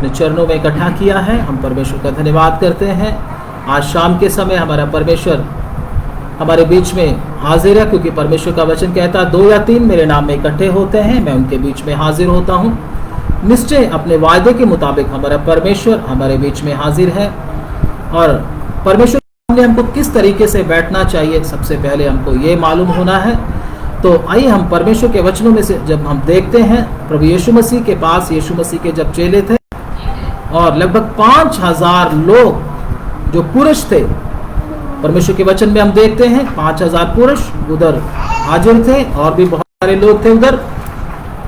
अपने चरणों में इकट्ठा किया है। हम परमेश्वर का धन्यवाद करते हैं। आज शाम के समय हमारा परमेश्वर हमारे बीच में हाजिर है, क्योंकि परमेश्वर का वचन कहता है 2 या 3 मेरे नाम में इकट्ठे होते हैं, मैं उनके बीच में हाजिर होता हूँ। निश्चय अपने वायदे के मुताबिक हमारा परमेश्वर हमारे बीच में हाजिर है। और परमेश्वर ने हमको किस तरीके से बैठना चाहिए, सबसे पहले हमको ये मालूम होना है। तो आइए हम परमेश्वर के वचनों में से जब हम देखते हैं, प्रभु यीशु मसीह के पास यीशु मसीह के जब चेले थे और लगभग 5000 लोग जो पुरुष थे, परमेश्वर के वचन में हम देखते हैं 5000 पुरुष उधर हाजिर थे और भी बहुत सारे लोग थे उधर,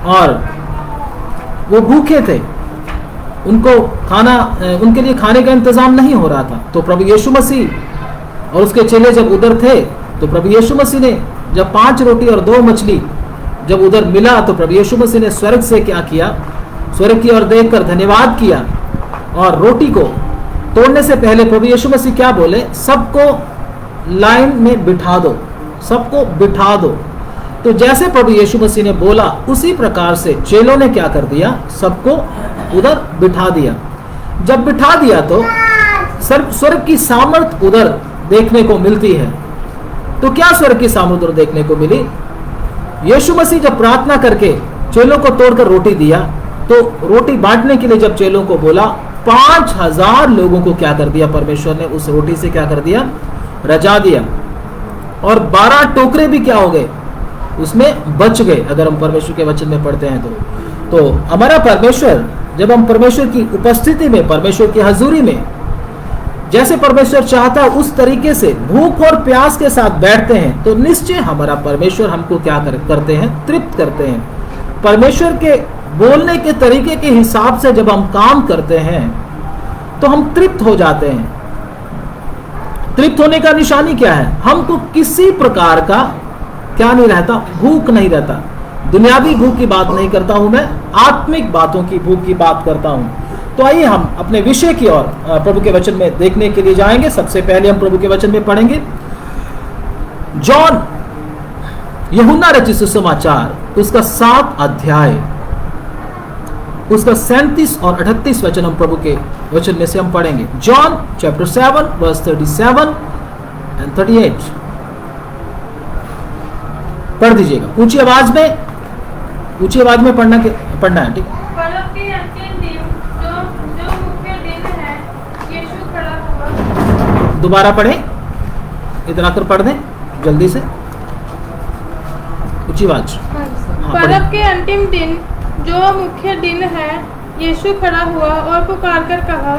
और वो भूखे थे, उनको खाना, उनके लिए खाने का इंतजाम नहीं हो रहा था। तो प्रभु यीशु मसीह और उसके चेले जब उधर थे, तो प्रभु यीशु मसीह ने जब 5 रोटी और 2 मछली जब उधर मिला, तो प्रभु यीशु मसीह ने स्वर्ग से क्या किया, स्वर्ग की ओर देखकर धन्यवाद किया, और रोटी को तोड़ने से पहले प्रभु यीशु मसीह क्या बोले, सबको लाइन में बिठा दो, सबको बिठा दो। तो जैसे प्रभु यीशु मसीह ने बोला, उसी प्रकार से चेलों ने क्या कर दिया, सबको उधर बिठा दिया। जब बिठा दिया तो स्वर्ग की सामर्थ उधर देखने को मिलती है। तो क्या स्वर्ग की सामर्थ उधर देखने को मिली? यीशु मसीह जब प्रार्थना करके चेलों को तोड़कर रोटी दिया, तो रोटी बांटने के लिए जब चेलों को बोला, 5000 लोगों को क्या कर दिया, परमेश्वर ने उस रोटी से क्या कर दिया, रजा दिया। और 12 टोकरे भी क्या हो गए, उसमें बच गए, अगर हम परमेश्वर के वचन में पढ़ते हैं तो हमारा परमेश्वर, जब हम परमेश्वर की उपस्थिति में, परमेश्वर की हजूरी में, जैसे परमेश्वर चाहता है उस तरीके से भूख और प्यास के साथ बैठते हैं, तो निश्चय हमारा परमेश्वर हमको क्या करते हैं, तृप्त करते हैं। परमेश्वर के बोलने के तरीके के हिसाब से जब हम काम करते हैं तो हम तृप्त हो जाते हैं। तृप्त होने का निशानी क्या है, हमको किसी प्रकार का क्या नहीं रहता, भूख नहीं रहता। दुनियावी भूख की बात नहीं करता हूं मैं, आत्मिक बातों की भूख की बात करता हूं। तो आइए हम अपने विषय की ओर प्रभु के वचन में देखने के लिए जाएंगे। सबसे पहले हम प्रभु के वचन में पढ़ेंगे जॉन, यूहन्ना रचित सुसमाचार, उसका 7 अध्याय, उसका 37 और 38 वचन हम प्रभु के वचन में से हम पढ़ेंगे। जॉन चैप्टर 7 वर्स 37 एंड 38 पढ़ दीजिएगा, ऊंची आवाज में पढ़ना है, ठीक। दोबारा पढ़ें, इतना कर पढ़ दें जल्दी से, ऊंची आवाज। पर्व के अंतिम दिन जो मुख्य दिन है, यीशु खड़ा हुआ और पुकार कर कहा,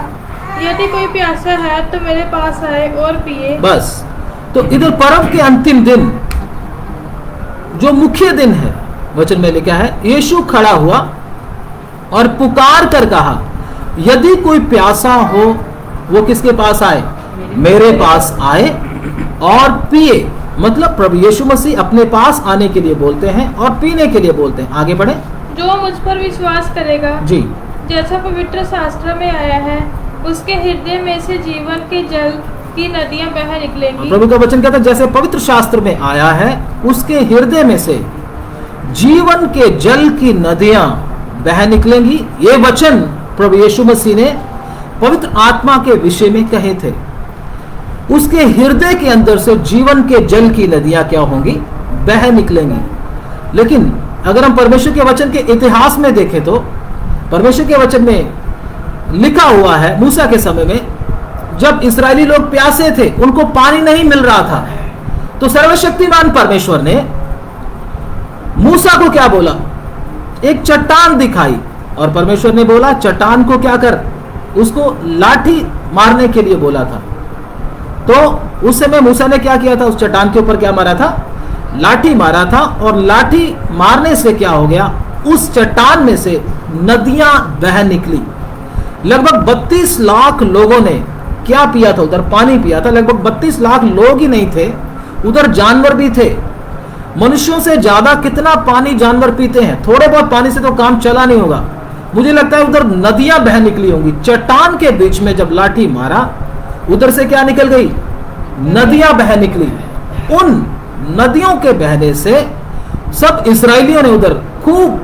यदि कोई प्यासा है तो मेरे पास आए और पिए। बस, तो इधर पर्व के अंतिम दिन जो मुख्य दिन है, वचन में लिखा है, यीशु खड़ा हुआ और पुकार कर कहा, यदि कोई प्यासा हो वो किसके पास आए, मेरे पास आए और पिए। मतलब प्रभु यीशु मसीह अपने पास आने के लिए बोलते हैं और पीने के लिए बोलते हैं। आगे बढ़े। जो मुझ पर विश्वास करेगा, जी, जैसा पवित्र शास्त्र में आया है, उसके हृदय में से जीवन के जल की नदियां बह निकलेंगी। प्रभु का वचन कहता है, जैसे पवित्र शास्त्र में आया है, उसके हृदय में से जीवन के जल की नदियां बह निकलेंगी। ये वचन प्रभु यीशु मसीह ने पवित्र आत्मा के विषय में कहे थे। उसके हृदय के अंदर से जीवन के जल की नदियां क्या होंगी, बह निकलेंगी। लेकिन अगर हम परमेश्वर के वचन के इतिहास में देखें तो परमेश्वर के वचन में लिखा हुआ है, मूसा के समय में जब इस्राएली लोग प्यासे थे, उनको पानी नहीं मिल रहा था, तो सर्वशक्तिमान परमेश्वर ने मूसा को क्या बोला, एक चट्टान दिखाई, और परमेश्वर ने बोला चट्टान को क्या कर, उसको लाठी मारने के लिए बोला था। तो उस समय मूसा ने क्या किया था, उस चट्टान के ऊपर क्या मारा था, लाठी मारा था, और लाठी मारने से क्या हो गया, उस चट्टान में से नदियां बह निकली। लगभग 32 लाख लोगों ने क्या पिया था, उधर पानी पिया था। लगभग 32 लाख लोग ही नहीं थे, उधर जानवर भी थे। मनुष्यों से ज्यादा कितना पानी जानवर पीते हैं, थोड़े बहुत पानी से तो काम चला नहीं होगा। मुझे लगता है उधर नदियां बह निकली होंगी। चट्टान के बीच में जब लाठी मारा, उधर से क्या निकल गई, नदियां बह निकली। उन नदियों के बहने से सब इस्राएलियों ने उधर खूब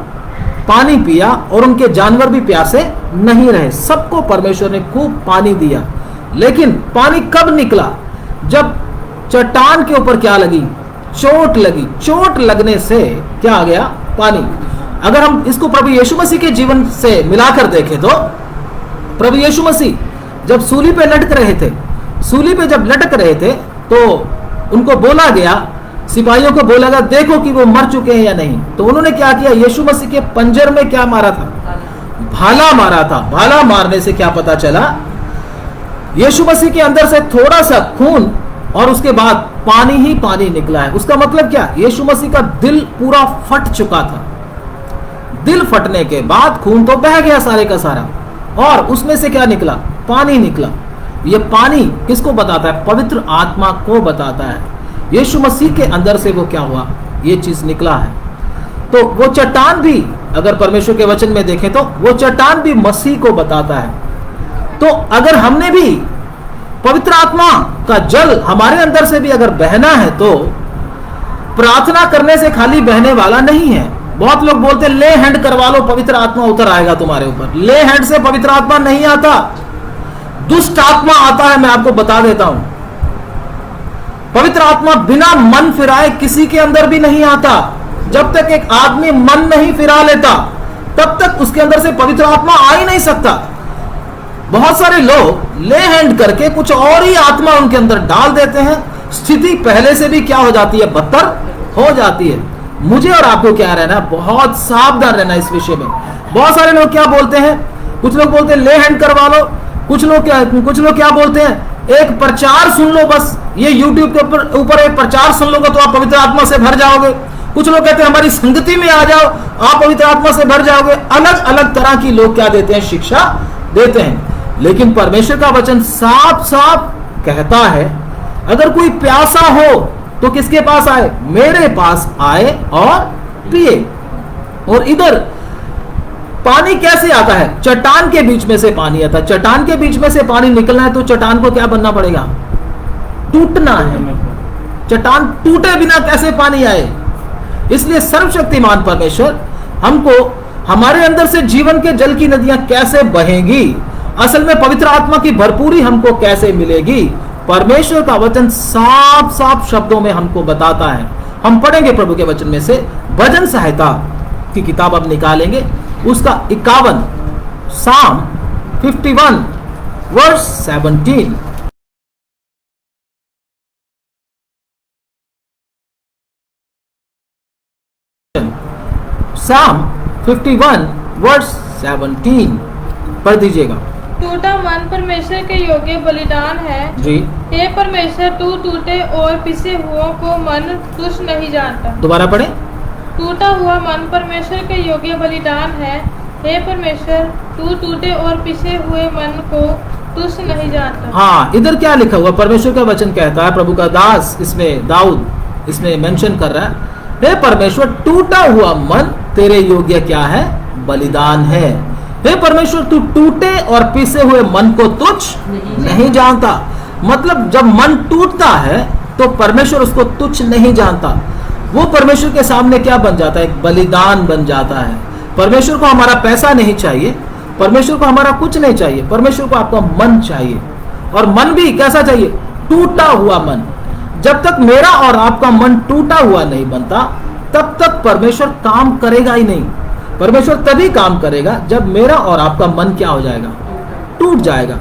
पानी पिया और उनके जानवर भी प्यासे नहीं रहे, सबको परमेश्वर ने खूब पानी दिया। लेकिन पानी कब निकला? जब चट्टान के ऊपर क्या लगी? चोट लगी। चोट लगने से क्या आ गया? पानी। अगर हम इसको प्रभु यीशु मसीह के जीवन से मिलाकर देखें तो प्रभु यीशु मसीह जब सूली पे लटक रहे थे, सूली पे जब लटक रहे थे तो उनको बोला गया, सिपाहियों को बोला गया देखो कि वो मर चुके हैं या नहीं। तो उन्होंने क्या किया? यीशु मसीह के पंजर में क्या मारा था? भाला मारा था। भाला मारने से क्या पता चला? यीशु मसीह के अंदर से थोड़ा सा खून और उसके बाद पानी ही पानी निकला है। उसका मतलब क्या? यीशु मसीह का दिल पूरा फट चुका था। दिल फटने के बाद खून तो बह गया सारे का सारा, और उसमें से क्या निकला? पानी निकला। ये पानी किसको बताता है? पवित्र आत्मा को बताता है। यीशु मसीह के अंदर से वो क्या हुआ? ये चीज निकला है। तो वो चट्टान भी, अगर परमेश्वर के वचन में देखें तो वो चट्टान भी मसीह को बताता है। तो अगर हमने भी पवित्र आत्मा का जल हमारे अंदर से भी अगर बहना है तो प्रार्थना करने से खाली बहने वाला नहीं है। बहुत लोग बोलते ले हैंड करवा लो पवित्र आत्मा उतर आएगा तुम्हारे ऊपर। ले हैंड से पवित्र आत्मा नहीं आता, दुष्ट आत्मा आता है। मैं आपको बता देता हूं, पवित्र आत्मा बिना मन फिराए किसी के अंदर भी नहीं आता। जब तक एक आदमी मन नहीं फिरा लेता तब तक उसके अंदर से पवित्र आत्मा आ ही नहीं सकता। बहुत सारे लोग ले हैंड करके कुछ और ही आत्मा उनके अंदर डाल देते हैं। स्थिति पहले से भी क्या हो जाती है? बदतर हो जाती है। मुझे और आपको क्या रहना? बहुत सावधान रहना इस विषय में। बहुत सारे लोग क्या बोलते हैं? कुछ लोग बोलते हैं ले हैंड करवा लो, कुछ लोग क्या बोलते हैं? एक प्रचार सुन लो, बस ये यूट्यूब के ऊपर एक प्रचार सुन लोगे तो आप पवित्र आत्मा से भर जाओगे। कुछ लोग कहते हैं हमारी संगति में आ जाओ, आप पवित्र आत्मा से भर जाओगे। अलग अलग तरह की लोग क्या देते हैं? शिक्षा देते हैं। लेकिन परमेश्वर का वचन साफ साफ कहता है, अगर कोई प्यासा हो तो किसके पास आए? मेरे पास आए और पिए। और इधर पानी कैसे आता है? चट्टान के बीच में से पानी आता है। चट्टान के बीच में से पानी निकलना है तो चट्टान को क्या बनना पड़ेगा? टूटना है। चट्टान टूटे बिना कैसे पानी आए? इसलिए सर्वशक्तिमान परमेश्वर हमको, हमारे अंदर से जीवन के जल की नदियां कैसे बहेंगी, असल में पवित्र आत्मा की भरपूरी हमको कैसे मिलेगी, परमेश्वर का वचन साफ साफ शब्दों में हमको बताता है। हम पढ़ेंगे प्रभु के वचन में से भजन संहिता की किताब अब निकालेंगे, उसका 51 साम 51 वर्स 17। साम 51 वर्स 17 पढ़ दीजिएगा। टूटा मन परमेश्वर के योग्य बलिदान है जी। हे परमेश्वर, तू टूटे और पिसे हुओं को मन तुच्छ नहीं जानता। दोबारा पढ़े। टूटा हुआ मन परमेश्वर के योग्य बलिदान है। हे परमेश्वर, तू टूटे और पिसे हुए मन को तुच्छ नहीं जानता। हाँ, इधर क्या लिखा हुआ? परमेश्वर का वचन कहता है, प्रभु का दास इसमें दाऊद इसमें मेंशन कर रहा है, हे परमेश्वर, टूटा हुआ मन तेरे योग्य क्या है? बलिदान है। हे परमेश्वर, तू टूटे और पिसे हुए मन को तुच्छ नहीं जानता। मतलब जब मन टूटता है तो परमेश्वर उसको तुच्छ नहीं जानता। वो परमेश्वर के सामने क्या बन जाता है? एक बलिदान बन जाता है। परमेश्वर को हमारा पैसा नहीं चाहिए, परमेश्वर को हमारा कुछ नहीं चाहिए, परमेश्वर को आपका मन चाहिए। और मन भी कैसा चाहिए? टूटा हुआ मन। जब तक मेरा और आपका मन टूटा हुआ नहीं बनता तब तक परमेश्वर काम करेगा ही नहीं। परमेश्वर तभी काम करेगा जब मेरा और आपका मन क्या हो जाएगा? टूट जाएगा।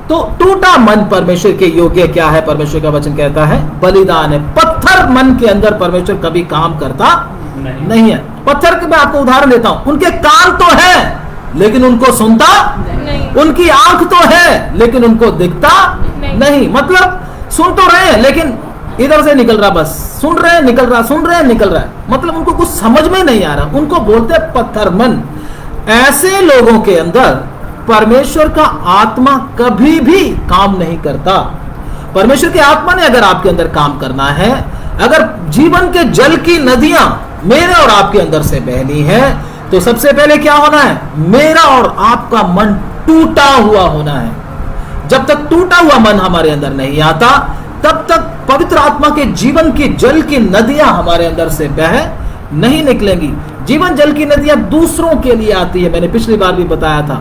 तो टूटा मन परमेश्वर के योग्य क्या है? परमेश्वर का वचन कहता है बलिदान है। पत्थर मन के अंदर परमेश्वर कभी काम करता नहीं है। पत्थर के मैं आपको उदाहरण देता हूं, उनके कान तो है लेकिन उनको सुनता नहीं, उनकी आंख तो है लेकिन उनको दिखता नहीं। मतलब सुन तो रहे हैं लेकिन इधर से निकल रहा, बस सुन रहे हैं निकल रहा, सुन रहे हैं निकल रहा है, मतलब उनको कुछ समझ में नहीं आ रहा। उनको बोलते हैं पत्थर मन। ऐसे लोगों के अंदर परमेश्वर का आत्मा कभी भी काम नहीं करता। परमेश्वर की आत्मा ने अगर आपके अंदर काम करना है, अगर जीवन के जल की नदियां मेरे और आपके अंदर से बहनी है, तो सबसे पहले क्या होना है? मेरा और आपका मन टूटा हुआ होना है। जब तक टूटा हुआ मन हमारे अंदर नहीं आता तब तक पवित्र आत्मा के जीवन की जल की नदियां हमारे अंदर से बह नहीं निकलेंगी। जीवन जल की नदियां दूसरों के लिए आती है, मैंने पिछली बार भी बताया था।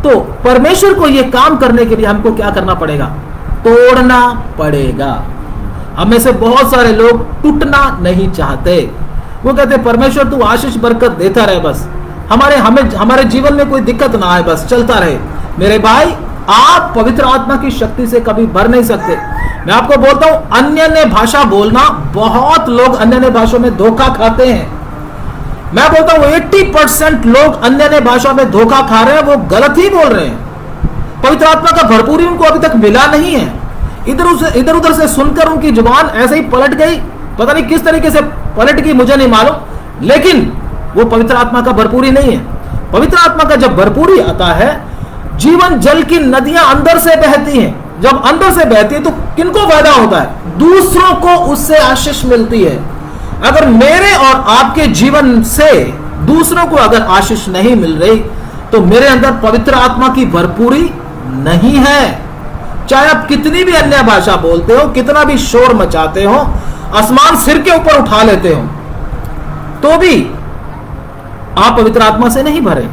तो परमेश्वर को यह काम करने के लिए हमको क्या करना पड़ेगा? तोड़ना पड़ेगा। हम में से बहुत सारे लोग टूटना नहीं चाहते। वो कहते परमेश्वर तू आशीष बरकत देता रहे, बस हमारे जीवन में कोई दिक्कत ना आए, बस चलता रहे। मेरे भाई, आप पवित्र आत्मा की शक्ति से कभी भर नहीं सकते। मैं आपको बोलता हूं, अन्य भाषा बोलना, बहुत लोग अन्य भाषा में धोखा खाते हैं। मैं बोलता हूं 80% लोग अन्य भाषा में धोखा खा रहे हैं, वो गलत ही बोल रहे हैं। पवित्र आत्मा का भरपूरी उनको अभी तक मिला नहीं है। इधर उधर से सुनकर उनकी जुबान ऐसे ही पलट गई, पता नहीं किस तरीके से पलट गई, मुझे नहीं मालूम, लेकिन वो पवित्र आत्मा का भरपूरी नहीं है। पवित्र आत्मा का जब भरपूरी आता है, जीवन जल की नदियां अंदर से बहती हैं। जब अंदर से बहती है तो किनको फायदा होता है? दूसरों को उससे आशीष मिलती है। अगर मेरे और आपके जीवन से दूसरों को अगर आशीष नहीं मिल रही, तो मेरे अंदर पवित्र आत्मा की भरपूरी नहीं है। चाहे आप कितनी भी अन्य भाषा बोलते हो, कितना भी शोर मचाते हो, आसमान सिर के ऊपर उठा लेते हो, तो भी आप पवित्र आत्मा से नहीं भरे।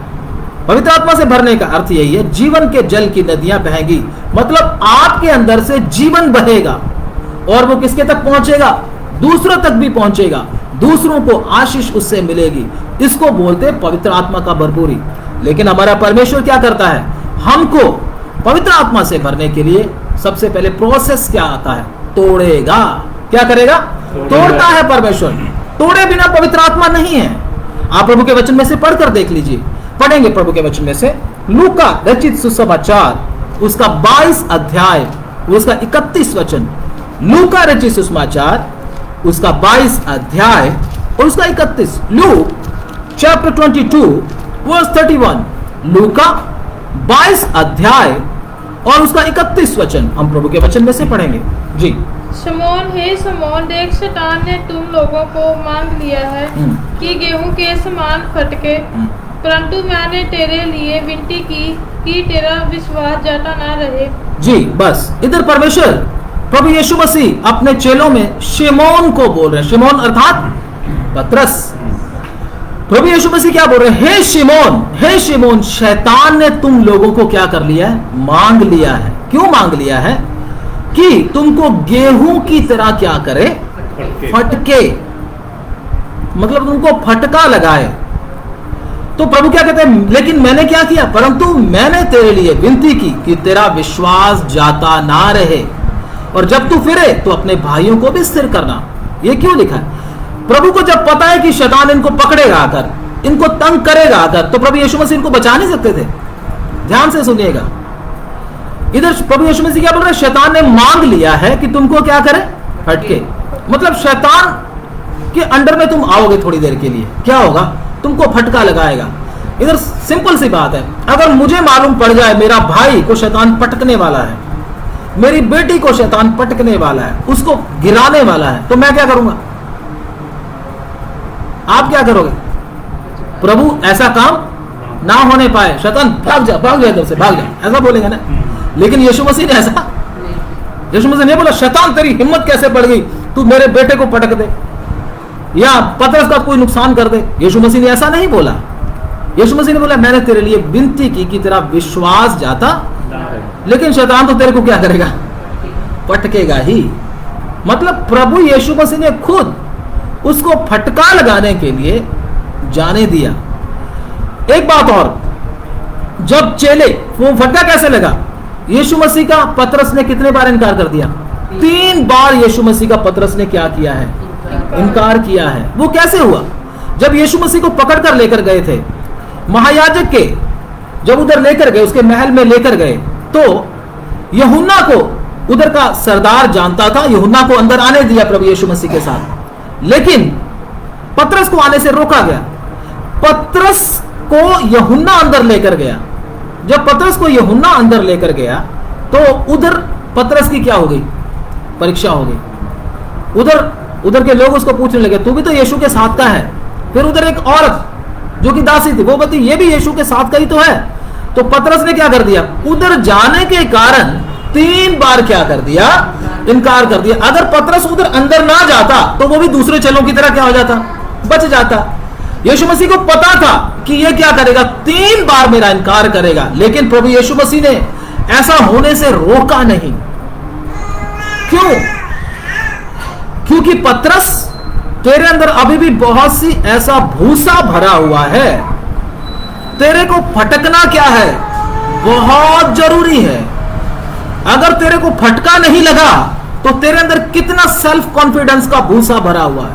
पवित्र आत्मा से भरने का अर्थ यही है, जीवन के जल की नदियां बहेंगी, मतलब आपके अंदर से जीवन बहेगा और वो किसके तक पहुंचेगा? दूसरों तक भी पहुंचेगा, दूसरों को आशीष उससे मिलेगी। इसको बोलते हैं पवित्र आत्मा का भरपूरी। लेकिन हमारा परमेश्वर क्या करता है? हमको पवित्र आत्मा से भरने के लिए सबसे पहले प्रोसेस क्या आता है? तोड़ेगा। क्या करेगा? तोड़ता है परमेश्वर। तोड़े बिना पवित्र आत्मा नहीं है। आप प्रभु के वचन में से पढ़कर देख लीजिए। पढ़ेंगे प्रभु के वचन में से लूका रचित सुसमाचार उसका 22 अध्याय उसका 31 वचन। लूका रचित सुसमाचार उसका 22 अध्याय और उसका 31। Luke chapter 22 verse 31। लूका 22 अध्याय और उसका 31 वचन हम प्रभु के वचन में से पढ़ेंगे जी। शमौन, हे शमौन, देख शैतान ने तुम लोगों को मांग लिया है कि गेहूं के समान फटके, परंतु मैंने तेरे लिए विनती की कि तेरा विश्वास जाता ना रहे। जी, बस इधर परमेश्वर प्रभु यीशु मसीह अपने चेलों में शिमोन को बोल रहे हैं। शिमोन अर्थात पतरस। प्रभु यीशु मसीह क्या बोल रहे हैं? हे शिमोन, हे शिमोन, शैतान ने तुम लोगों को क्या कर लिया है? मांग लिया है। क्यों मांग लिया है? कि तुमको गेहूं की तरह क्या करे? फटके, मतलब तुमको फटका लगाए। तो प्रभु क्या कहते हैं? लेकिन मैंने क्या किया? परंतु मैंने तेरे लिए विनती की कि तेरा विश्वास जाता ना रहे, और जब तू फिरे तो अपने भाइयों को भी स्थिर करना। ये क्यों लिखा है? प्रभु को जब पता है कि शैतान इनको पकड़ेगा आकर, इनको तंग करेगा आकर, तो प्रभु यीशु मसीह इनको बचा नहीं सकते थे। ध्यान से सुनिएगा, इधर प्रभु यीशु मसीह क्या बोल रहे हैं? शैतान ने मांग लिया है कि तुमको क्या करे? फटके, मतलब शैतान के अंडर में तुम आओगे थोड़ी देर के लिए। क्या होगा? तुमको फटका लगाएगा। इधर सिंपल सी बात है, अगर मुझे मालूम पड़ जाए मेरा भाई को शैतान पटकने वाला है, मेरी बेटी को शैतान पटकने वाला है, उसको गिराने वाला है, तो मैं क्या करूंगा? आप क्या करोगे? प्रभु ऐसा काम ना होने पाए, शैतान भाग जा इधर से, भाग जा, ऐसा बोलेगा ना। लेकिन यीशु मसीह ने ऐसा, यीशु मसीह ने बोला शैतान तेरी हिम्मत कैसे पड़ गई, तू मेरे बेटे को पटक दे या पतरस का कोई नुकसान कर दे। यीशु मसीह ने ऐसा नहीं बोला। यीशु मसीह ने बोला मैंने तेरे लिए विनती की कि तेरा विश्वास जाता, लेकिन शैतान तो तेरे को क्या करेगा? पटकेगा ही। मतलब प्रभु यीशु मसीह ने खुद उसको फटका लगाने के लिए जाने दिया। एक बात और, जब चेले, वो फटका कैसे लगा? यीशु मसीह का पतरस ने कितने बार इनकार कर दिया? 3 बार यीशु मसीह का पतरस ने क्या किया है? इनकार किया है। वो कैसे हुआ? जब यीशु मसीह को पकड़ कर लेकर गए थे महायाजक के, जब उधर लेकर गए, उसके महल में लेकर गए, तो यूहन्ना को उधर का सरदार जानता था, यूहन्ना को अंदर आने दिया प्रभु यीशु मसीह के साथ, लेकिन पतरस को आने से रोका गया। पतरस को यूहन्ना अंदर लेकर गया। जब पतरस को यूहन्ना अंदर लेकर गया तो उधर पतरस की क्या हो गई? परीक्षा हो गई। उधर के लोग उसको पूछने लगे तू भी तो यीशु के साथ का है। फिर उधर एक औरत जो कि दासी थी, वो कहती ये भी यीशु के साथ का ही तो है। तो पतरस ने क्या कर दिया? उधर जाने के कारण 3 बार क्या कर दिया? इनकार कर दिया। अगर पतरस उधर अंदर ना जाता तो वो भी दूसरे चेलों की तरह क्या हो जाता? बच जाता। यीशु मसीह को पता था कि ये क्या करेगा, 3 बार मेरा इनकार करेगा, लेकिन प्रभु यीशु मसीह ने ऐसा होने से रोका नहीं। क्यों? क्योंकि पतरस, तेरे अंदर अभी भी बहुत सी ऐसा भूसा भरा हुआ है, तेरे को फटकना क्या है, बहुत जरूरी है। अगर तेरे को फटका नहीं लगा तो तेरे अंदर कितना सेल्फ कॉन्फिडेंस का भूसा भरा हुआ है,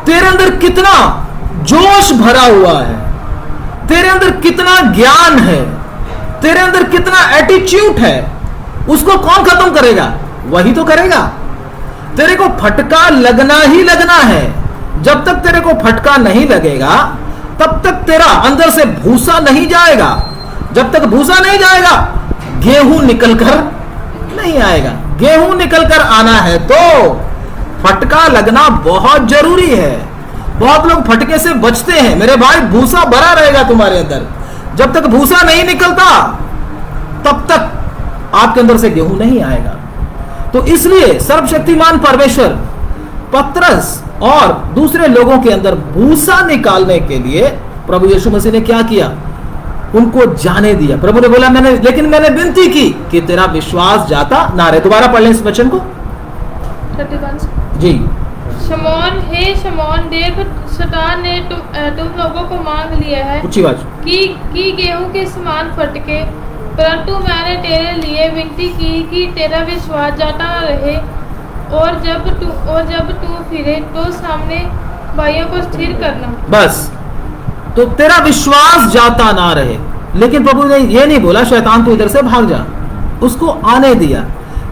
तेरे अंदर कितना जोश भरा हुआ है, तेरे अंदर कितना ज्ञान है, तेरे अंदर कितना एटीट्यूड है, उसको कौन खत्म करेगा? वही तो करेगा। तेरे को फटका लगना ही लगना है। जब तक तेरे को फटका नहीं लगेगा तब तक तेरा अंदर से भूसा नहीं जाएगा। जब तक भूसा नहीं जाएगा गेहूं निकलकर नहीं आएगा। गेहूं निकलकर आना है तो फटका लगना बहुत जरूरी है। बहुत लोग फटके से बचते हैं। मेरे भाई, भूसा भरा रहेगा तुम्हारे अंदर। जब तक भूसा नहीं निकलता तब तक आपके अंदर से गेहूं नहीं आएगा। तो इसलिए सर्वशक्तिमान परमेश्वर पतरस और दूसरे लोगों के अंदर भूसा निकालने के लिए प्रभु यीशु मसीह ने क्या किया? उनको जाने दिया। प्रभु ने बोला, लेकिन मैंने विनती की कि तेरा विश्वास जाता ना रहे। दोबारा पढ़ लें इस वचन को जी। शमौन, हे शमौन, देख शैतान ने तुम लोगों को मांग लिया है कि गेहूं के समान फटके, परंतु मैंने तेरे लिए विनती की कि तेरा विश्वास जाता रहे, और जब तू फिरे तो सामने भाइयों को स्थिर करना। बस, तो तेरा विश्वास जाता ना रहे। लेकिन प्रभु ने यह नहीं बोला शैतान तू इधर से भाग जा, उसको आने दिया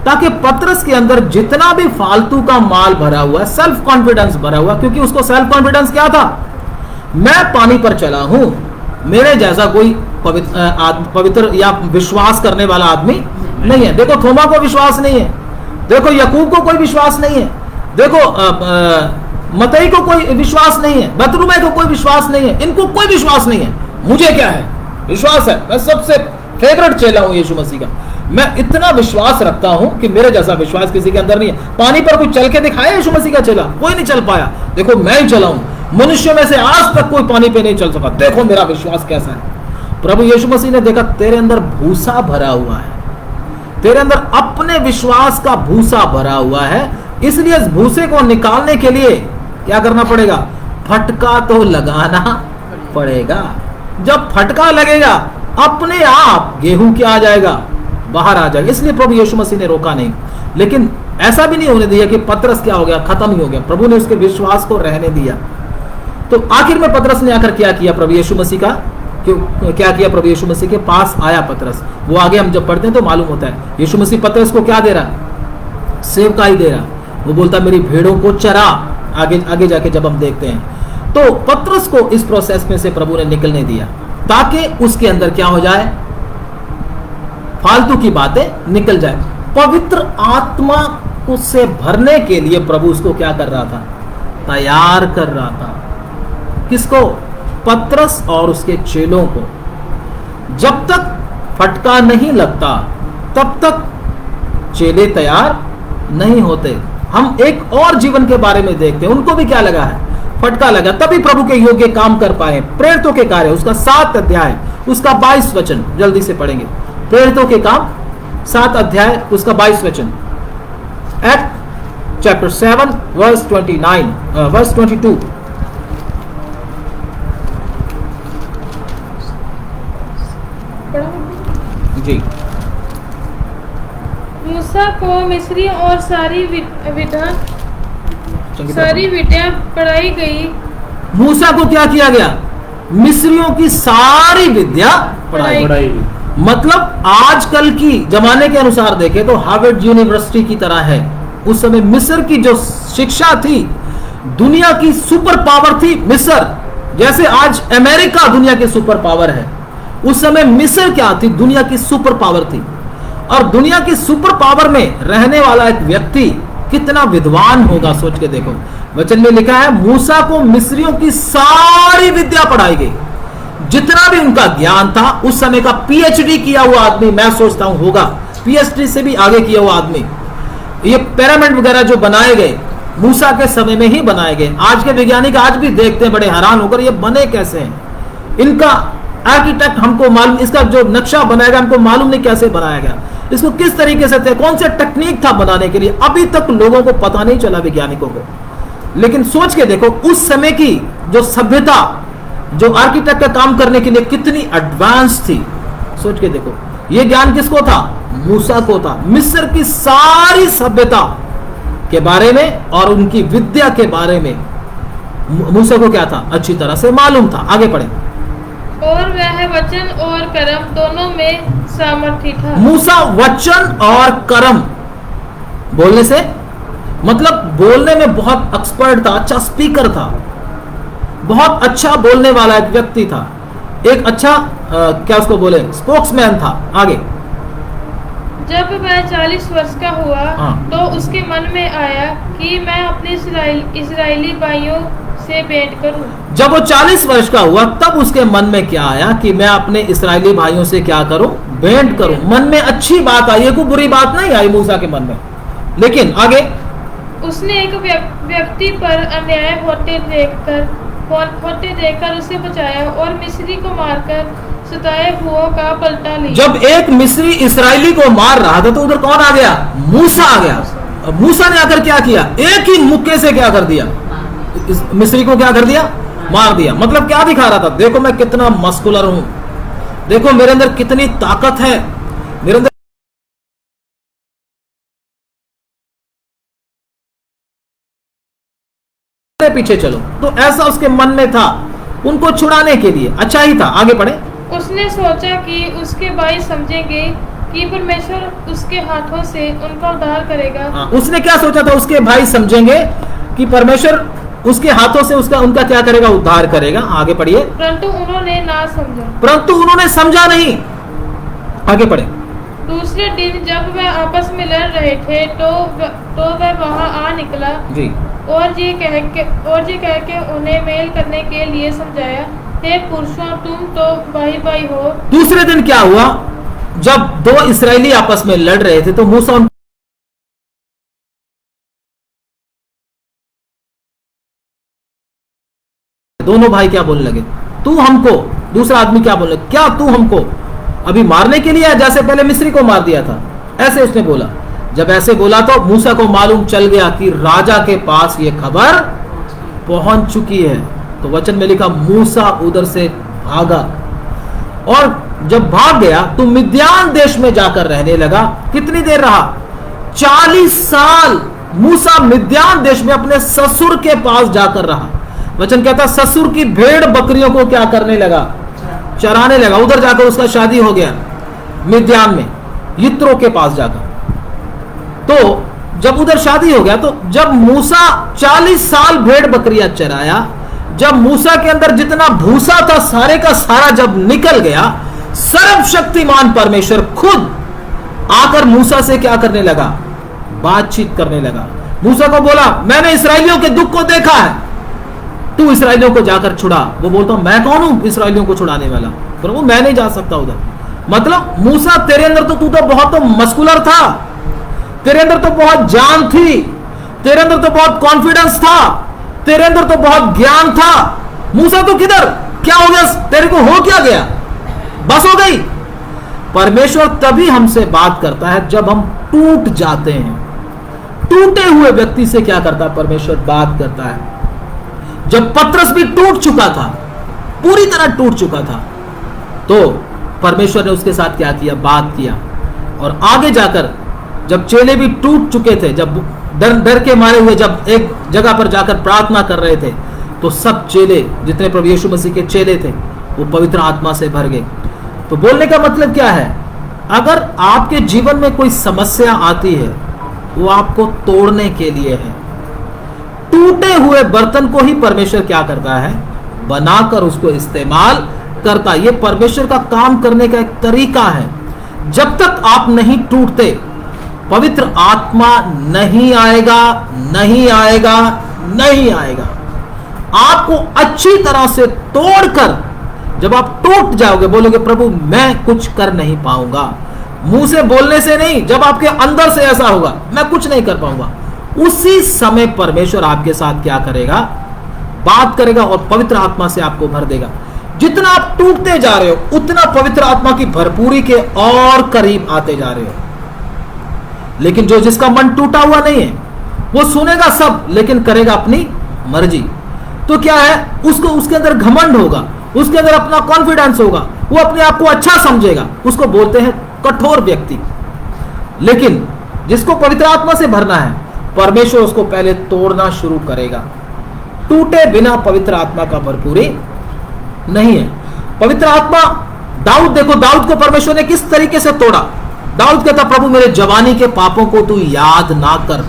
ताकि पतरस के अंदर जितना भी फालतू का माल भरा हुआ, सेल्फ कॉन्फिडेंस भरा हुआ, क्योंकि उसको सेल्फ कॉन्फिडेंस क्या था? मैं पानी पर चला हूं, मेरे जैसा कोई पवित्र या विश्वास करने वाला आदमी नहीं है। देखो थोमा को विश्वास नहीं है, देखो याकूब को कोई विश्वास नहीं है, देखो मत्ती को कोई विश्वास नहीं है, बतरुमै को कोई विश्वास नहीं है, इनको कोई विश्वास नहीं है। मुझे क्या है? विश्वास है। मैं सबसे फेवरेट चेला हूं यीशु मसीह का। मैं इतना विश्वास रखता हूं कि मेरे जैसा विश्वास किसी के अंदर नहीं है। पानी पर कोई चल के दिखाया यीशु मसीह का चेला? कोई नहीं चल पाया। देखो मैं ही चला हूं। मनुष्य में से आज तक कोई पानी पे नहीं चल सका। देखो मेरा विश्वास कैसा है। प्रभु यीशु मसीह ने देखा तेरे अंदर भूसा भरा हुआ है, तेरे अंदर अपने विश्वास का भूसा भरा हुआ है। इसलिए इस भूसे को निकालने के लिए क्या करना पड़ेगा? फटका तो लगाना पड़ेगा। जब फटका लगेगा अपने आप गेहूं क्या आ जाएगा? बाहर आ जाएगा। इसलिए प्रभु यीशु मसीह ने रोका नहीं। लेकिन ऐसा भी नहीं होने दिया कि पतरस क्या हो गया, खत्म ही हो गया। प्रभु ने उसके विश्वास को रहने दिया। तो आखिर में पतरस ने आकर क्या किया? प्रभु यीशु मसीह का क्या किया? प्रभु यीशु मसीह के पास आया पतरस। वो आगे हम जब पढ़ते हैं तो मालूम होता है। यीशु मसीह पतरस को क्या दे रहा? सेवकाई दे रहा। वो बोलता मेरी भेड़ों को चरा। आगे जाके जब हम देखते हैं तो पतरस को इस प्रोसेस में से प्रभु ने निकलने दिया ताकि उसके अंदर क्या हो जाए? फालतू की बातें निकल जाए। पवित्र आत्मा को से भरने के लिए प्रभु उसको क्या कर रहा था? तैयार कर रहा था। किसको? पतरस और उसके चेलों को। जब तक फटका नहीं लगता तब तक चेले तैयार नहीं होते। हम एक और जीवन के बारे में देखते हैं। उनको भी क्या लगा है? फटका लगा, तभी प्रभु के योग्य काम कर पाए। प्रेरितों के कार्य उसका 7 अध्याय उसका 22 वचन जल्दी से पढ़ेंगे। प्रेरितों के काम 7 अध्याय उसका 22 वचन। Act chapter 7 verse 29 verse 22। जी। मूसा को मिस्री और सारी विद्या पढ़ाई गई। मूसा को क्या किया गया? मिस्रियों की सारी विद्या पढ़ाई गई। मतलब आजकल की जमाने के अनुसार देखे तो हार्वर्ड यूनिवर्सिटी की तरह है। उस समय मिस्र की जो शिक्षा थी, दुनिया की सुपर पावर थी मिस्र। जैसे आज अमेरिका दुनिया की सुपर पावर है, उस समय मिस्र क्या थी? दुनिया की सुपर पावर थी। और दुनिया की सुपर पावर में रहने वाला एक व्यक्ति कितना विद्वान होगा, सोच के देखो। वचन में लिखा है मूसा को मिस्रियों की सारी विद्या पढ़ाई गई। जितना भी उनका ज्ञान था, उस समय का पीएचडी किया हुआ आदमी मैं सोचता हूं होगा, पीएचडी से भी आगे किया हुआ आदमी। ये पिरामिड वगैरह जो बनाए गए, मूसा के समय में ही बनाए गए। आज के वैज्ञानिक आज भी देखते हैं बड़े हैरान होकर, ये बने कैसे हैं। इनका आर्किटेक्ट हमको मालूम, इसका जो नक्शा बनाएगा हमको मालूम नहीं कैसे बनाया गया, इसको किस तरीके से थे, कौन से टेक्निक था बनाने के लिए, अभी तक लोगों को पता नहीं चला, वैज्ञानिकों को। लेकिन सोच के देखो उस समय की जो सभ्यता, जो आर्किटेक्ट का काम करने के लिए कितनी एडवांस थी। सोच के देखो, ये ज्ञान किसको था? मूसा को था। मिस्र की सारी सभ्यता के बारे में और उनकी विद्या के बारे में मूसा को क्या था? अच्छी तरह से मालूम था। आगे पढ़े। और वह वचन और कर्म दोनों में सामर्थी था। मूसा वचन और कर्म बोलने से मतलब बोलने में बहुत एक्सपर्ट था, अच्छा स्पीकर था, बहुत अच्छा बोलने वाला एक व्यक्ति था, एक अच्छा क्या उसको बोले, स्पोक्समैन था। आगे। जब वह 40 वर्ष का हुआ तो उसके मन में आया कि मैं अपने इस्राएली भाइयों से भेंट करूं। जब वो 40 वर्ष का हुआ तब उसके मन में क्या आया कि मैं अपने इस्राएली भाइयों से क्या करूं? भेंट करूं। मन में अच्छी बात आई, कोई बुरी बात नहीं आई मूसा के मन में। लेकिन आगे, उसने एक व्यक्ति पर अन्याय होते देखकर उसे बचाया और मिस्री को मारकर सताए हुओं का पलटा लिया। जब एक मिस्री इस्राएली को मार रहा था तो उधर कौन आ गया? मूसा आ गया। अब मूसा ने आकर क्या किया? एक ही मुक्के से क्या कर दिया? मिस्री को क्या कर दिया? मार दिया। मतलब क्या दिखा रहा था? देखो मैं कितना मस्कुलर हूं, देखो मेरे अंदर कितनी ताकत है, मेरे अंदर पीछे चलो। तो ऐसा उसके मन में था, उनको छुड़ाने के लिए। अच्छा ही था। आगे पढ़े। उसने सोचा कि उसके भाई समझेंगे कि परमेश्वर उसके हाथों से उनका उद्धार करेगा। उसने क्या सोचा था? उसके भाई समझेंगे कि परमेश्वर उसके हाथों से उनका क्या करेगा? उद्धार करेगा। आगे पढ़िए। परंतु उन्होंने ना समझा। परंतु उन्होंने समझा नहीं। आगे पढ़े। दूसरे दिन जब वह आपस में लड़ रहे थे तो वह वहां आ निकला जी, और ये कह के उन्हें मेल करने के लिए समझाया, हे पुरुषों तुम तो भाई भाई हो। दूसरे दिन क्या हुआ? जब दो इस्राएली आपस में लड़ रहे थे तो मूसा दोनों भाई क्या बोलने लगे? तू हमको, दूसरा आदमी क्या बोलने, क्या तू हमको अभी मारने के लिए, जैसे पहले मिस्री को मार दिया था, ऐसे उसने बोला। जब ऐसे बोला तो मूसा को मालूम चल गया कि राजा के पास ये खबर पहुंच चुकी है। तो वचन में लिखा मूसा उधर से भागा, और जब भाग गया तो मिद्यान देश में जाकर रहने लगा। कितनी देर रहा? 40 साल मूसा मिद्यान देश में अपने ससुर के पास जाकर रहा। वचन कहता ससुर की भेड़ बकरियों को क्या करने लगा? चराने लगा। उधर जाकर उसका शादी हो गया मिद्यान में, यित्रो के पास जाकर। तो जब उधर शादी हो गया तो जब मूसा 40 साल भेड़ बकरियां चराया, जब मूसा के अंदर जितना भूसा था सारे का सारा जब निकल गया, सर्वशक्तिमान परमेश्वर खुद आकर मूसा से क्या करने लगा? बातचीत करने लगा। मूसा को बोला मैंने इस्राएलियों के दुख को देखा है, तू इस्राएलियों को जाकर छुड़ा। वो बोलता मैं कौन हूं इस्राएलियों को छुड़ाने वाला? प्रभु मैं नहीं जा सकता उधर। मतलब मूसा तेरे अंदर तो तू तो बहुत मस्कुलर था, तेरे अंदर तो बहुत जान थी, तेरे अंदर तो बहुत कॉन्फिडेंस था, तेरे अंदर तो बहुत ज्ञान था। मूसा तो किधर? क्या हो गया तेरे को? हो क्या गया? बस हो गई। परमेश्वर तभी हमसे बात करता है जब हम टूट जाते हैं। टूटे हुए व्यक्ति से क्या करता है? परमेश्वर बात करता है। जब पतरस भी टूट चुका था, पूरी तरह टूट चुका था, तो परमेश्वर ने उसके साथ क्या किया? बात किया। और आगे जाकर जब चेले भी टूट चुके थे, जब डर के मारे हुए जब एक जगह पर जाकर प्रार्थना कर रहे थे, तो सब चेले जितने प्रभु यीशु मसीह के चेले थे वो पवित्र आत्मा से भर गए। तो बोलने का मतलब क्या है? अगर आपके जीवन में कोई समस्या आती है वो आपको तोड़ने के लिए है। टूटे हुए बर्तन को ही परमेश्वर क्या करता है? बनाकर उसको इस्तेमाल करता है। ये परमेश्वर का काम करने का एक तरीका है। जब तक आप नहीं टूटते पवित्र आत्मा नहीं आएगा, नहीं आएगा, नहीं आएगा। आपको अच्छी तरह से तोड़कर जब आप टूट जाओगे, बोलोगे प्रभु मैं कुछ कर नहीं पाऊंगा, मुंह से बोलने से नहीं, जब आपके अंदर से ऐसा होगा मैं कुछ नहीं कर पाऊंगा, उसी समय परमेश्वर आपके साथ क्या करेगा, बात करेगा और पवित्र आत्मा से आपको भर देगा। जितना आप टूटते जा रहे हो उतना पवित्र आत्मा की भरपूरी के और करीब आते जा रहे हो। लेकिन जो जिसका मन टूटा हुआ नहीं है वो सुनेगा सब लेकिन करेगा अपनी मर्जी, तो क्या है, उसको उसके अंदर घमंड होगा, उसके अंदर अपना कॉन्फिडेंस होगा, वो अपने आप को अच्छा समझेगा, उसको बोलते हैं कठोर व्यक्ति। लेकिन जिसको पवित्र आत्मा से भरना है, परमेश्वर उसको पहले तोड़ना शुरू करेगा। टूटे बिना पवित्र आत्मा का भरपूरी नहीं है। पवित्र आत्मा, दाऊद देखो, दाऊद को परमेश्वर ने किस तरीके से तोड़ा। दाऊद कहता, प्रभु मेरे जवानी के पापों को तू याद ना कर।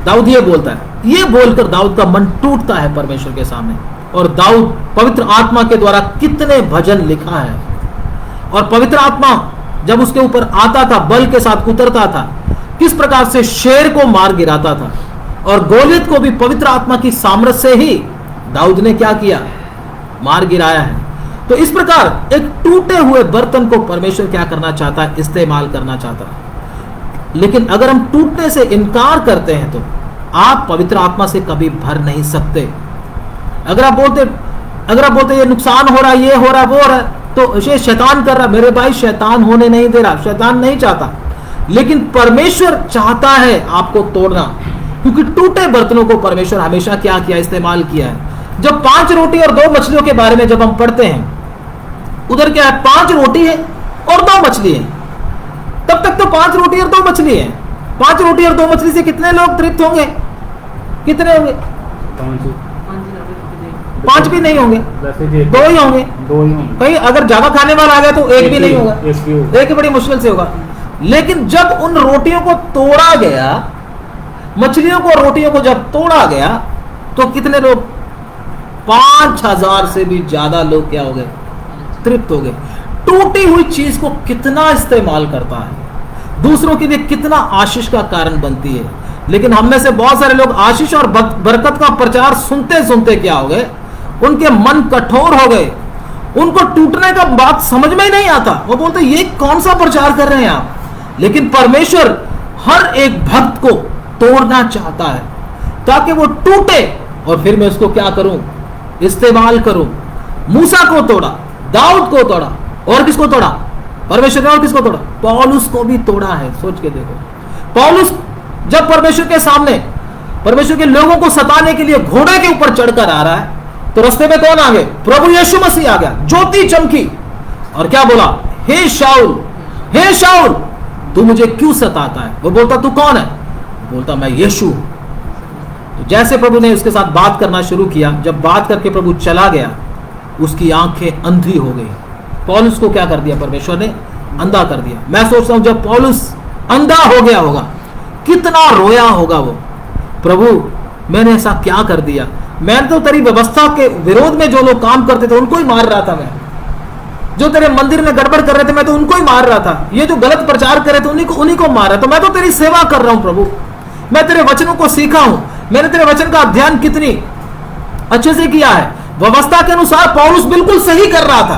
दाऊद ये बोलता है, ये बोलकर दाऊद का मन टूटता है परमेश्वर के सामने। और दाऊद पवित्र आत्मा के द्वारा कितने भजन लिखा है। और पवित्र आत्मा जब उसके ऊपर आता था, बल के साथ उतरता था, किस प्रकार से शेर को मार गिराता था। और गोलियत को भी पवित्र आत्मा की सामर्थ से ही दाऊद ने क्या किया, मार गिराया है। तो इस प्रकार एक टूटे हुए बर्तन को परमेश्वर क्या करना चाहता है, इस्तेमाल करना चाहता है। लेकिन अगर हम टूटने से इनकार करते हैं तो आप पवित्र आत्मा से कभी भर नहीं सकते। अगर आप बोलते ये नुकसान हो रहा है, ये हो रहा है, वो हो रहा है, तो ये शैतान कर रहा। मेरे भाई, शैतान होने नहीं दे रहा, शैतान नहीं चाहता, लेकिन परमेश्वर चाहता है आपको तोड़ना। क्योंकि टूटे बर्तनों को परमेश्वर हमेशा क्या किया, इस्तेमाल किया है। जब 5 रोटी और 2 मछलियों के बारे में जब हम पढ़ते हैं, उधर क्या है, 5 रोटी है और 2 मछली है। तब तक तो 5 रोटी और 2 मछली है। 5 रोटी और 2 मछली से कितने लोग तृप्त होंगे, कितने होंगे? 5 भी नहीं होंगे, 2 ही होंगे। कहीं अगर ज्यादा खाने वाला आ गया तो 1 भी नहीं होगा, 1 ही बड़ी मुश्किल से होगा। लेकिन जब उन रोटियों को तोड़ा गया, मछलियों को, रोटियों को जब तोड़ा गया, तो कितने लोग, 5000 से भी ज्यादा लोग क्या हो गए, तृप्त हो गए। टूटी हुई चीज को कितना इस्तेमाल करता है, दूसरों के लिए कितना आशीष का कारण बनती है। लेकिन हम में से बहुत सारे लोग आशीष और बरकत का प्रचार सुनते सुनते क्या हो गए, उनके मन कठोर हो गए, उनको टूटने का बात समझ में ही नहीं आता। वो बोलते ये कौन सा प्रचार कर रहे हैं आप। लेकिन परमेश्वर हर एक भक्त को तोड़ना चाहता है ताकि वो टूटे और फिर मैं उसको क्या करूं, इस्तेमाल करूं। मूसा को तोड़ा, दाऊद को तोड़ा, और किसको तोड़ा, परमेश्वर ने और किसको तोड़ा, पौलुस को भी तोड़ा है। सोच के देखो, पौलुस जब परमेश्वर के सामने, परमेश्वर के लोगों को सताने के लिए घोड़े के ऊपर चढ़कर आ रहा है, तो रास्ते में कौन आ गए, प्रभु यीशु मसीह आ गया, ज्योति चमकी और क्या बोला, हे शाऊल, हे शाऊल, तू मुझे क्यों सताता है। वो बोलता तू कौन है, बोलता मैं यीशु। तो जैसे प्रभु ने उसके साथ बात करना शुरू किया, जब बात करके प्रभु चला गया, उसकी आंखें अंधी हो गई। पौलुस को क्या कर दिया, परमेश्वर ने अंधा कर दिया। मैं सोचता हूं जब पौलुस अंधा हो गया होगा, कितना रोया होगा वो, प्रभु मैंने ऐसा क्या कर दिया। मैंने तो तेरी व्यवस्था के विरोध में जो लोग काम करते थे उनको ही मार रहा था, मैं जो तेरे मंदिर में गड़बड़ कर रहे थे मैं तो उनको ही मार रहा था, ये जो गलत प्रचार कर रहे थे उन्हीं को मार रहा था। मैं तो तेरी सेवा कर रहा हूं प्रभु, मैं तेरे वचनों को सीखा हूं, मैंने तेरे वचन का अध्ययन कितनी अच्छे से किया है। व्यवस्था के अनुसार पौलुस बिल्कुल सही कर रहा था,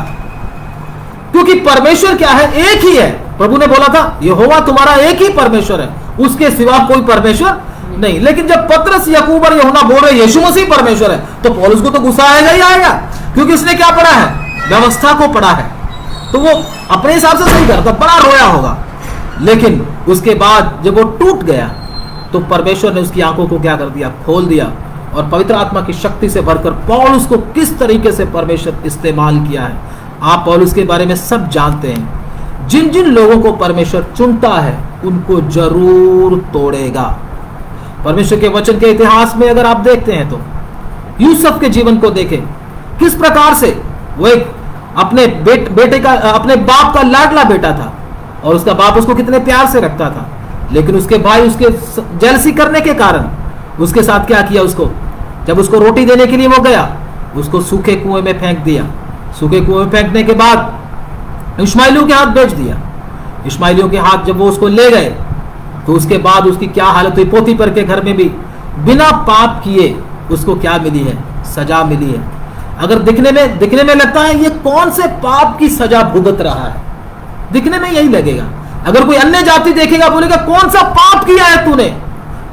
क्योंकि परमेश्वर क्या है, एक ही है। प्रभु ने बोला था यहोवा तुम्हारा एक ही परमेश्वर है, उसके सिवा कोई परमेश्वर नहीं। लेकिन जब पतरस, याकूब और यूहन्ना बोल रहे यीशु मसीह परमेश्वर है, तो पौलुस को तो गुस्सा आएगा ही आएगा, क्योंकि उसने क्या पढ़ा है, व्यवस्था को पढ़ा है। तो वो अपने हिसाब से सही करता, बड़ा रोया होगा। लेकिन उसके बाद जब वो टूट गया तो परमेश्वर ने उसकी आंखों को क्या कर दिया, खोल दिया, और पवित्र आत्मा की शक्ति से भरकर पौलुस को किस तरीके से परमेश्वर इस्तेमाल किया है। आप पौलुस के बारे में सब जानते हैं। जिन जिन लोगों को परमेश्वर चुनता है उनको जरूर तोड़ेगा। परमेश्वर के वचन के इतिहास में अगर आप देखते हैं तो यूसुफ के जीवन को देखें, किस प्रकार से वो एक अपने बेटे का, अपने बाप का लाडला बेटा था, और उसका बाप उसको कितने प्यार से रखता था। लेकिन उसके भाई उसके जेलसी करने के कारण उसके साथ क्या किया, उसको जब उसको रोटी देने के लिए वो गया, उसको सूखे कुएं में फेंक दिया। सूखे कुएं में फेंकने के बाद इश्माइलियों के हाथ बेच दिया। इश्माइलियों के हाथ जब वो उसको ले गए तो उसके बाद उसकी क्या हालत हुई। पोतीफर के घर में भी बिना पाप किए उसको क्या मिली है, सजा मिली है। अगर दिखने में लगता है ये कौन से पाप की सजा भुगत रहा है, दिखने में यही लगेगा। अगर कोई अन्य जाति देखेगा बोलेगा कौन सा पाप किया है तूने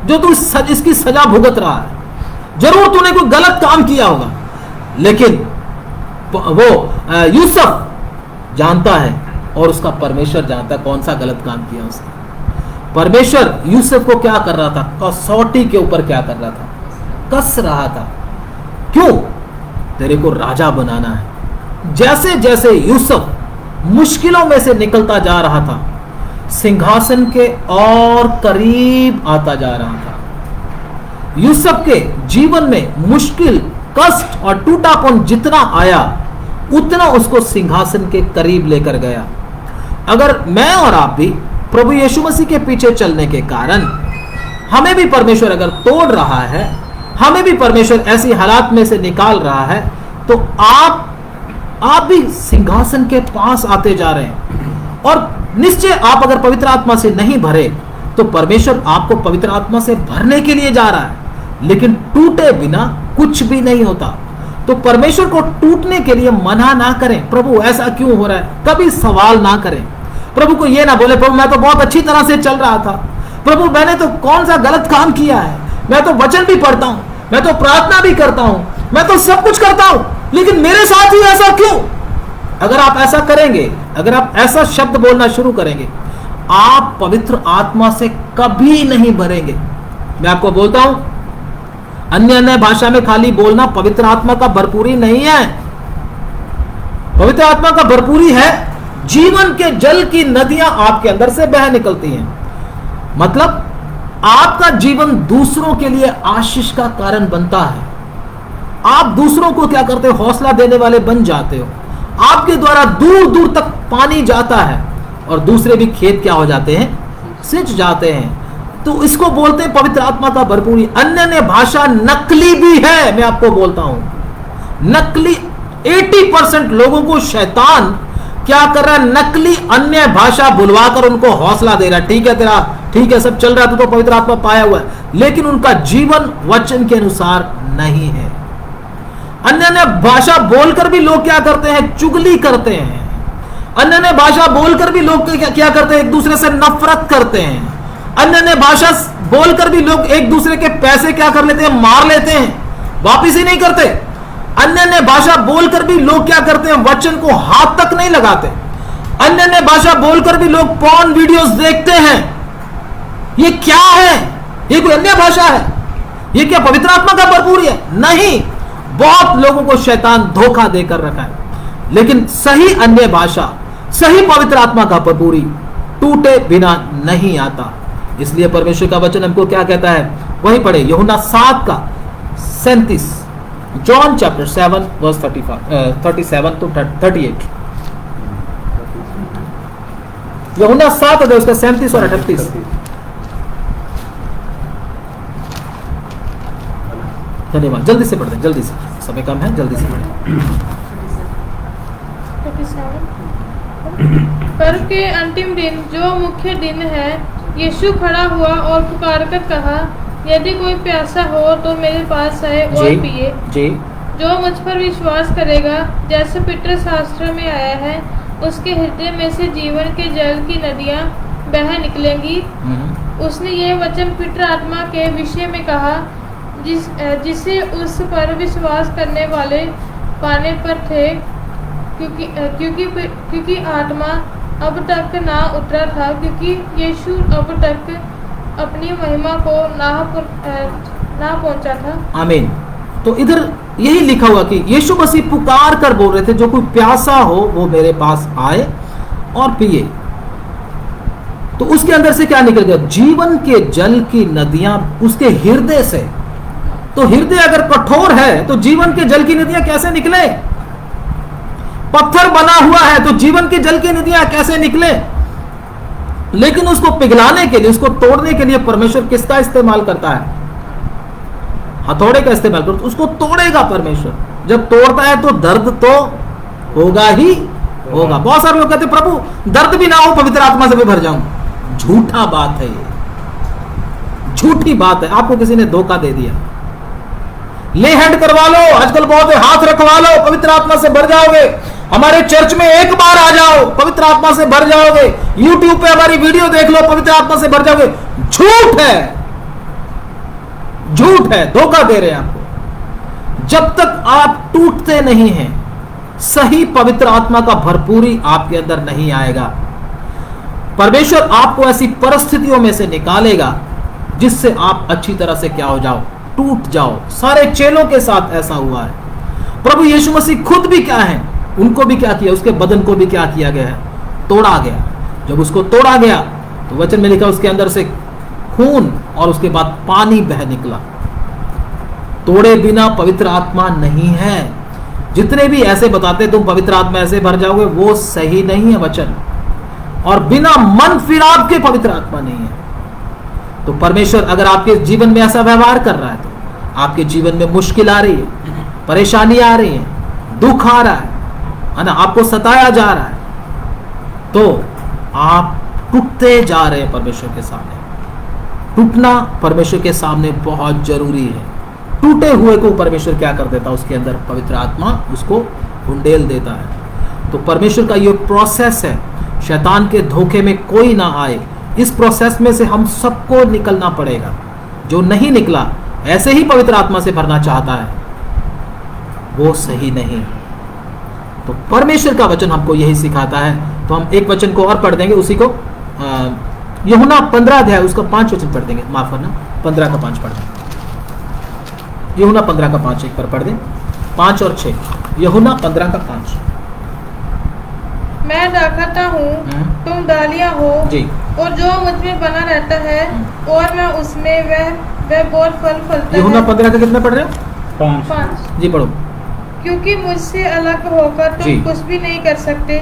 जो तू इसकी सजा भुगत रहा है, जरूर तूने कोई गलत काम किया होगा। लेकिन वो यूसुफ जानता है और उसका परमेश्वर जानता है कौन सा गलत काम किया उसने। परमेश्वर यूसुफ को क्या कर रहा था? कसौटी के ऊपर क्या कर रहा था? कस रहा था। क्यों? तेरे को राजा बनाना है। जैसे जैसे यूसुफ मुश्किलों में से निकलता जा रहा था, सिंहासन के और करीब आता जा रहा था। यूसुफ के जीवन में मुश्किल, कष्ट और टूटापन जितना आया उतना उसको सिंहासन के करीब लेकर गया। अगर मैं और आप भी प्रभु यीशु मसीह के पीछे चलने के कारण हमें भी परमेश्वर अगर तोड़ रहा है, हमें भी परमेश्वर ऐसी हालात में से निकाल रहा है, तो आप भी सिंहासन के पास आते जा रहे हैं। और निश्चय आप अगर पवित्र आत्मा से नहीं भरे तो परमेश्वर आपको पवित्र आत्मा से भरने के लिए जा रहा है, लेकिन टूटे बिना कुछ भी नहीं होता। तो परमेश्वर को टूटने के लिए मना ना करें, प्रभु ऐसा क्यों हो रहा है, कभी सवाल ना करें। प्रभु को यह ना बोले प्रभु मैं तो बहुत अच्छी तरह से चल रहा था, प्रभु मैंने तो कौन सा गलत काम किया है, मैं तो वचन भी पढ़ता हूं, मैं तो प्रार्थना भी करता हूं, मैं तो सब कुछ करता हूं, लेकिन मेरे साथ ही ऐसा क्यों? अगर आप ऐसा करेंगे, अगर आप ऐसा शब्द बोलना शुरू करेंगे, आप पवित्र आत्मा से कभी नहीं भरेंगे। मैं आपको बोलता हूं, अन्य भाषा में खाली बोलना पवित्र आत्मा का भरपूरी नहीं है। पवित्र आत्मा का भरपूरी है जीवन के जल की नदियां आपके अंदर से बह निकलती हैं। मतलब आपका जीवन दूसरों के लिए आशीष का कारण बनता है। आप दूसरों को क्या करते हो? हौसला देने वाले बन जाते हो। आपके द्वारा दूर दूर तक पानी जाता है और दूसरे भी खेत क्या हो जाते हैं? सिंच जाते हैं। तो इसको बोलते हैं पवित्र आत्मा का भरपूरी। अन्य भाषा नकली भी है, मैं आपको बोलता हूं नकली। 80% लोगों को शैतान क्या कर रहा है? नकली अन्य भाषा बुलवाकर उनको हौसला दे रहा है। ठीक है तेरा, ठीक है सब चल रहा है, तो पवित्र आत्मा पाया हुआ है, लेकिन उनका जीवन वचन के अनुसार नहीं है। अन्य भाषा बोलकर भी लोग क्या करते हैं? चुगली करते हैं। अन्य भाषा बोलकर भी लोग क्या करते हैं? एक दूसरे से नफरत करते हैं। अन्य भाषा बोलकर भी लोग एक दूसरे के पैसे क्या कर लेते हैं? मार लेते हैं, वापिस ही नहीं करते। अन्य भाषा बोलकर भी लोग क्या करते हैं? वचन को हाथ तक नहीं लगाते। अन्य भाषा बोलकर भी लोग पॉर्न वीडियोस देखते हैं। ये क्या है? ये कोई अन्य भाषा है? ये क्या पवित्र आत्मा का भरपूरी है? नहीं। बहुत लोगों को शैतान धोखा देकर रखा है। लेकिन सही अन्य भाषा, सही पवित्र आत्मा का भरपूरी टूटे बिना नहीं आता। इसलिए परमेश्वर का वचन हमको क्या कहता है? वही पढ़े, यूहन्ना 7 का 37, जॉन चैप्टर 7 वर्स 37 to 38। यूहन्ना 7 अध्याय उसका 37 और 38। धन्यवाद। जल्दी से पढ़ते, जल्दी से, समय कम है, जल्दी से पढ़े। पर्व के अंतिम दिन जो मुख्य दिन है, यीशु खड़ा हुआ और पुकारकर कहा, यदि कोई प्यासा हो तो मेरे पास आए और पिए। जो मुझ पर विश्वास करेगा, जैसे पवित्र शास्त्र में आया है, उसके हृदय में से जीवन के जल की नदियां बह निकलेंगी। उसने ये वचन पवित्र आत्मा के विषय में कहा, जिसे उस पर विश्वास करने वाले पाने पर थे, क्योंकि आत्मा अब तक ना उतरा था, क्योंकि यीशु अब तक अपनी महिमा को ना पहुंचा था। आमीन। तो इधर यही लिखा हुआ कि यीशु मसीह पुकार कर बोल रहे थे, जो कोई प्यासा हो वो मेरे पास आए और पिए। तो उसके अंदर से क्या निकल गया? जीवन के जल की नदियां उसके हृदय से। तो हृदय अगर कठोर है तो जीवन के जल की नदियां कैसे निकले? पत्थर बना हुआ है तो जीवन के जल की नदियां कैसे निकले? लेकिन उसको पिघलाने के लिए, उसको तोड़ने के लिए परमेश्वर किसका इस्तेमाल करता है? हथौड़े का इस्तेमाल करता है। उसको तोड़ेगा परमेश्वर। जब तोड़ता है तो दर्द तो होगा ही होगा। बहुत सारे लोग कहते प्रभु दर्द भी ना हो पवित्र आत्मा से भी भर जाऊं। झूठा बात है, ये झूठी बात है। आपको किसी ने धोखा दे दिया। ले हैंड करवा लो, आजकल बहुत है, हाथ रखवा लो, पवित्र आत्मा से भर जाओगे। हमारे चर्च में एक बार आ जाओ, पवित्र आत्मा से भर जाओगे। YouTube पे हमारी वीडियो देख लो, पवित्र आत्मा से भर जाओगे। झूठ है, झूठ है, धोखा दे रहे हैं आपको। जब तक आप टूटते नहीं हैं, सही पवित्र आत्मा का भरपूरी आपके अंदर नहीं आएगा। परमेश्वर आपको ऐसी परिस्थितियों में से निकालेगा जिससे आप अच्छी तरह से क्या हो जाओ, टूट जाओ। सारे चेलों के साथ ऐसा हुआ है। प्रभु यीशु मसीह खुद भी क्या है, उनको भी क्या किया, उसके बदन को भी क्या किया गया है, तोड़ा गया। जब उसको तोड़ा गया तो वचन में लिखा उसके अंदर से खून और उसके बाद पानी बह निकला। तोड़े बिना पवित्र आत्मा नहीं है। जितने भी ऐसे बताते तुम पवित्र आत्मा ऐसे भर जाओगे, वो सही नहीं है वचन। और बिना मन फिराव के पवित्र आत्मा नहीं है। तो परमेश्वर अगर आपके जीवन में ऐसा व्यवहार कर रहा है, तो आपके जीवन में मुश्किल आ रही है, परेशानी आ रही है, दुख आ रहा है ना, आपको सताया जा रहा है, तो आप टूटते जा रहे हैं परमेश्वर के सामने। टूटना परमेश्वर के सामने बहुत जरूरी है। टूटे हुए को परमेश्वर क्या कर देता है, उसके अंदर पवित्र आत्मा उसको ढूंढेल देता है। तो परमेश्वर का ये प्रोसेस है, शैतान के धोखे में कोई ना आए। इस प्रोसेस में से हम सबको निकलना पड़ेगा। जो नहीं निकला, ऐसे ही पवित्र आत्मा से भरना चाहता है, वो सही नहीं। तो परमेश्वर का वचन हमको यही सिखाता है। तो हम एक वचन को और पढ़ देंगे, उसी को यूहन्ना 15 अध्याय उसका 5 वचन पढ़ देंगे, माफ करना 15 का 5 पढ़ देंगे। यूहन्ना 15 का 5 एक बार पढ़ दें, 5 और 6। यूहन्ना 15 का 5। मैं दाखलता हूँ, तुम डालियां हो जी, और जो मुझ में बना रहता है और मैं उसमें, वह बहुत फल फलता है। यूहन्ना 15 का कितना पढ़ रहे हो? 5। जी पढ़ो। क्योंकि मुझसे अलग होकर तुम कुछ भी नहीं कर सकते।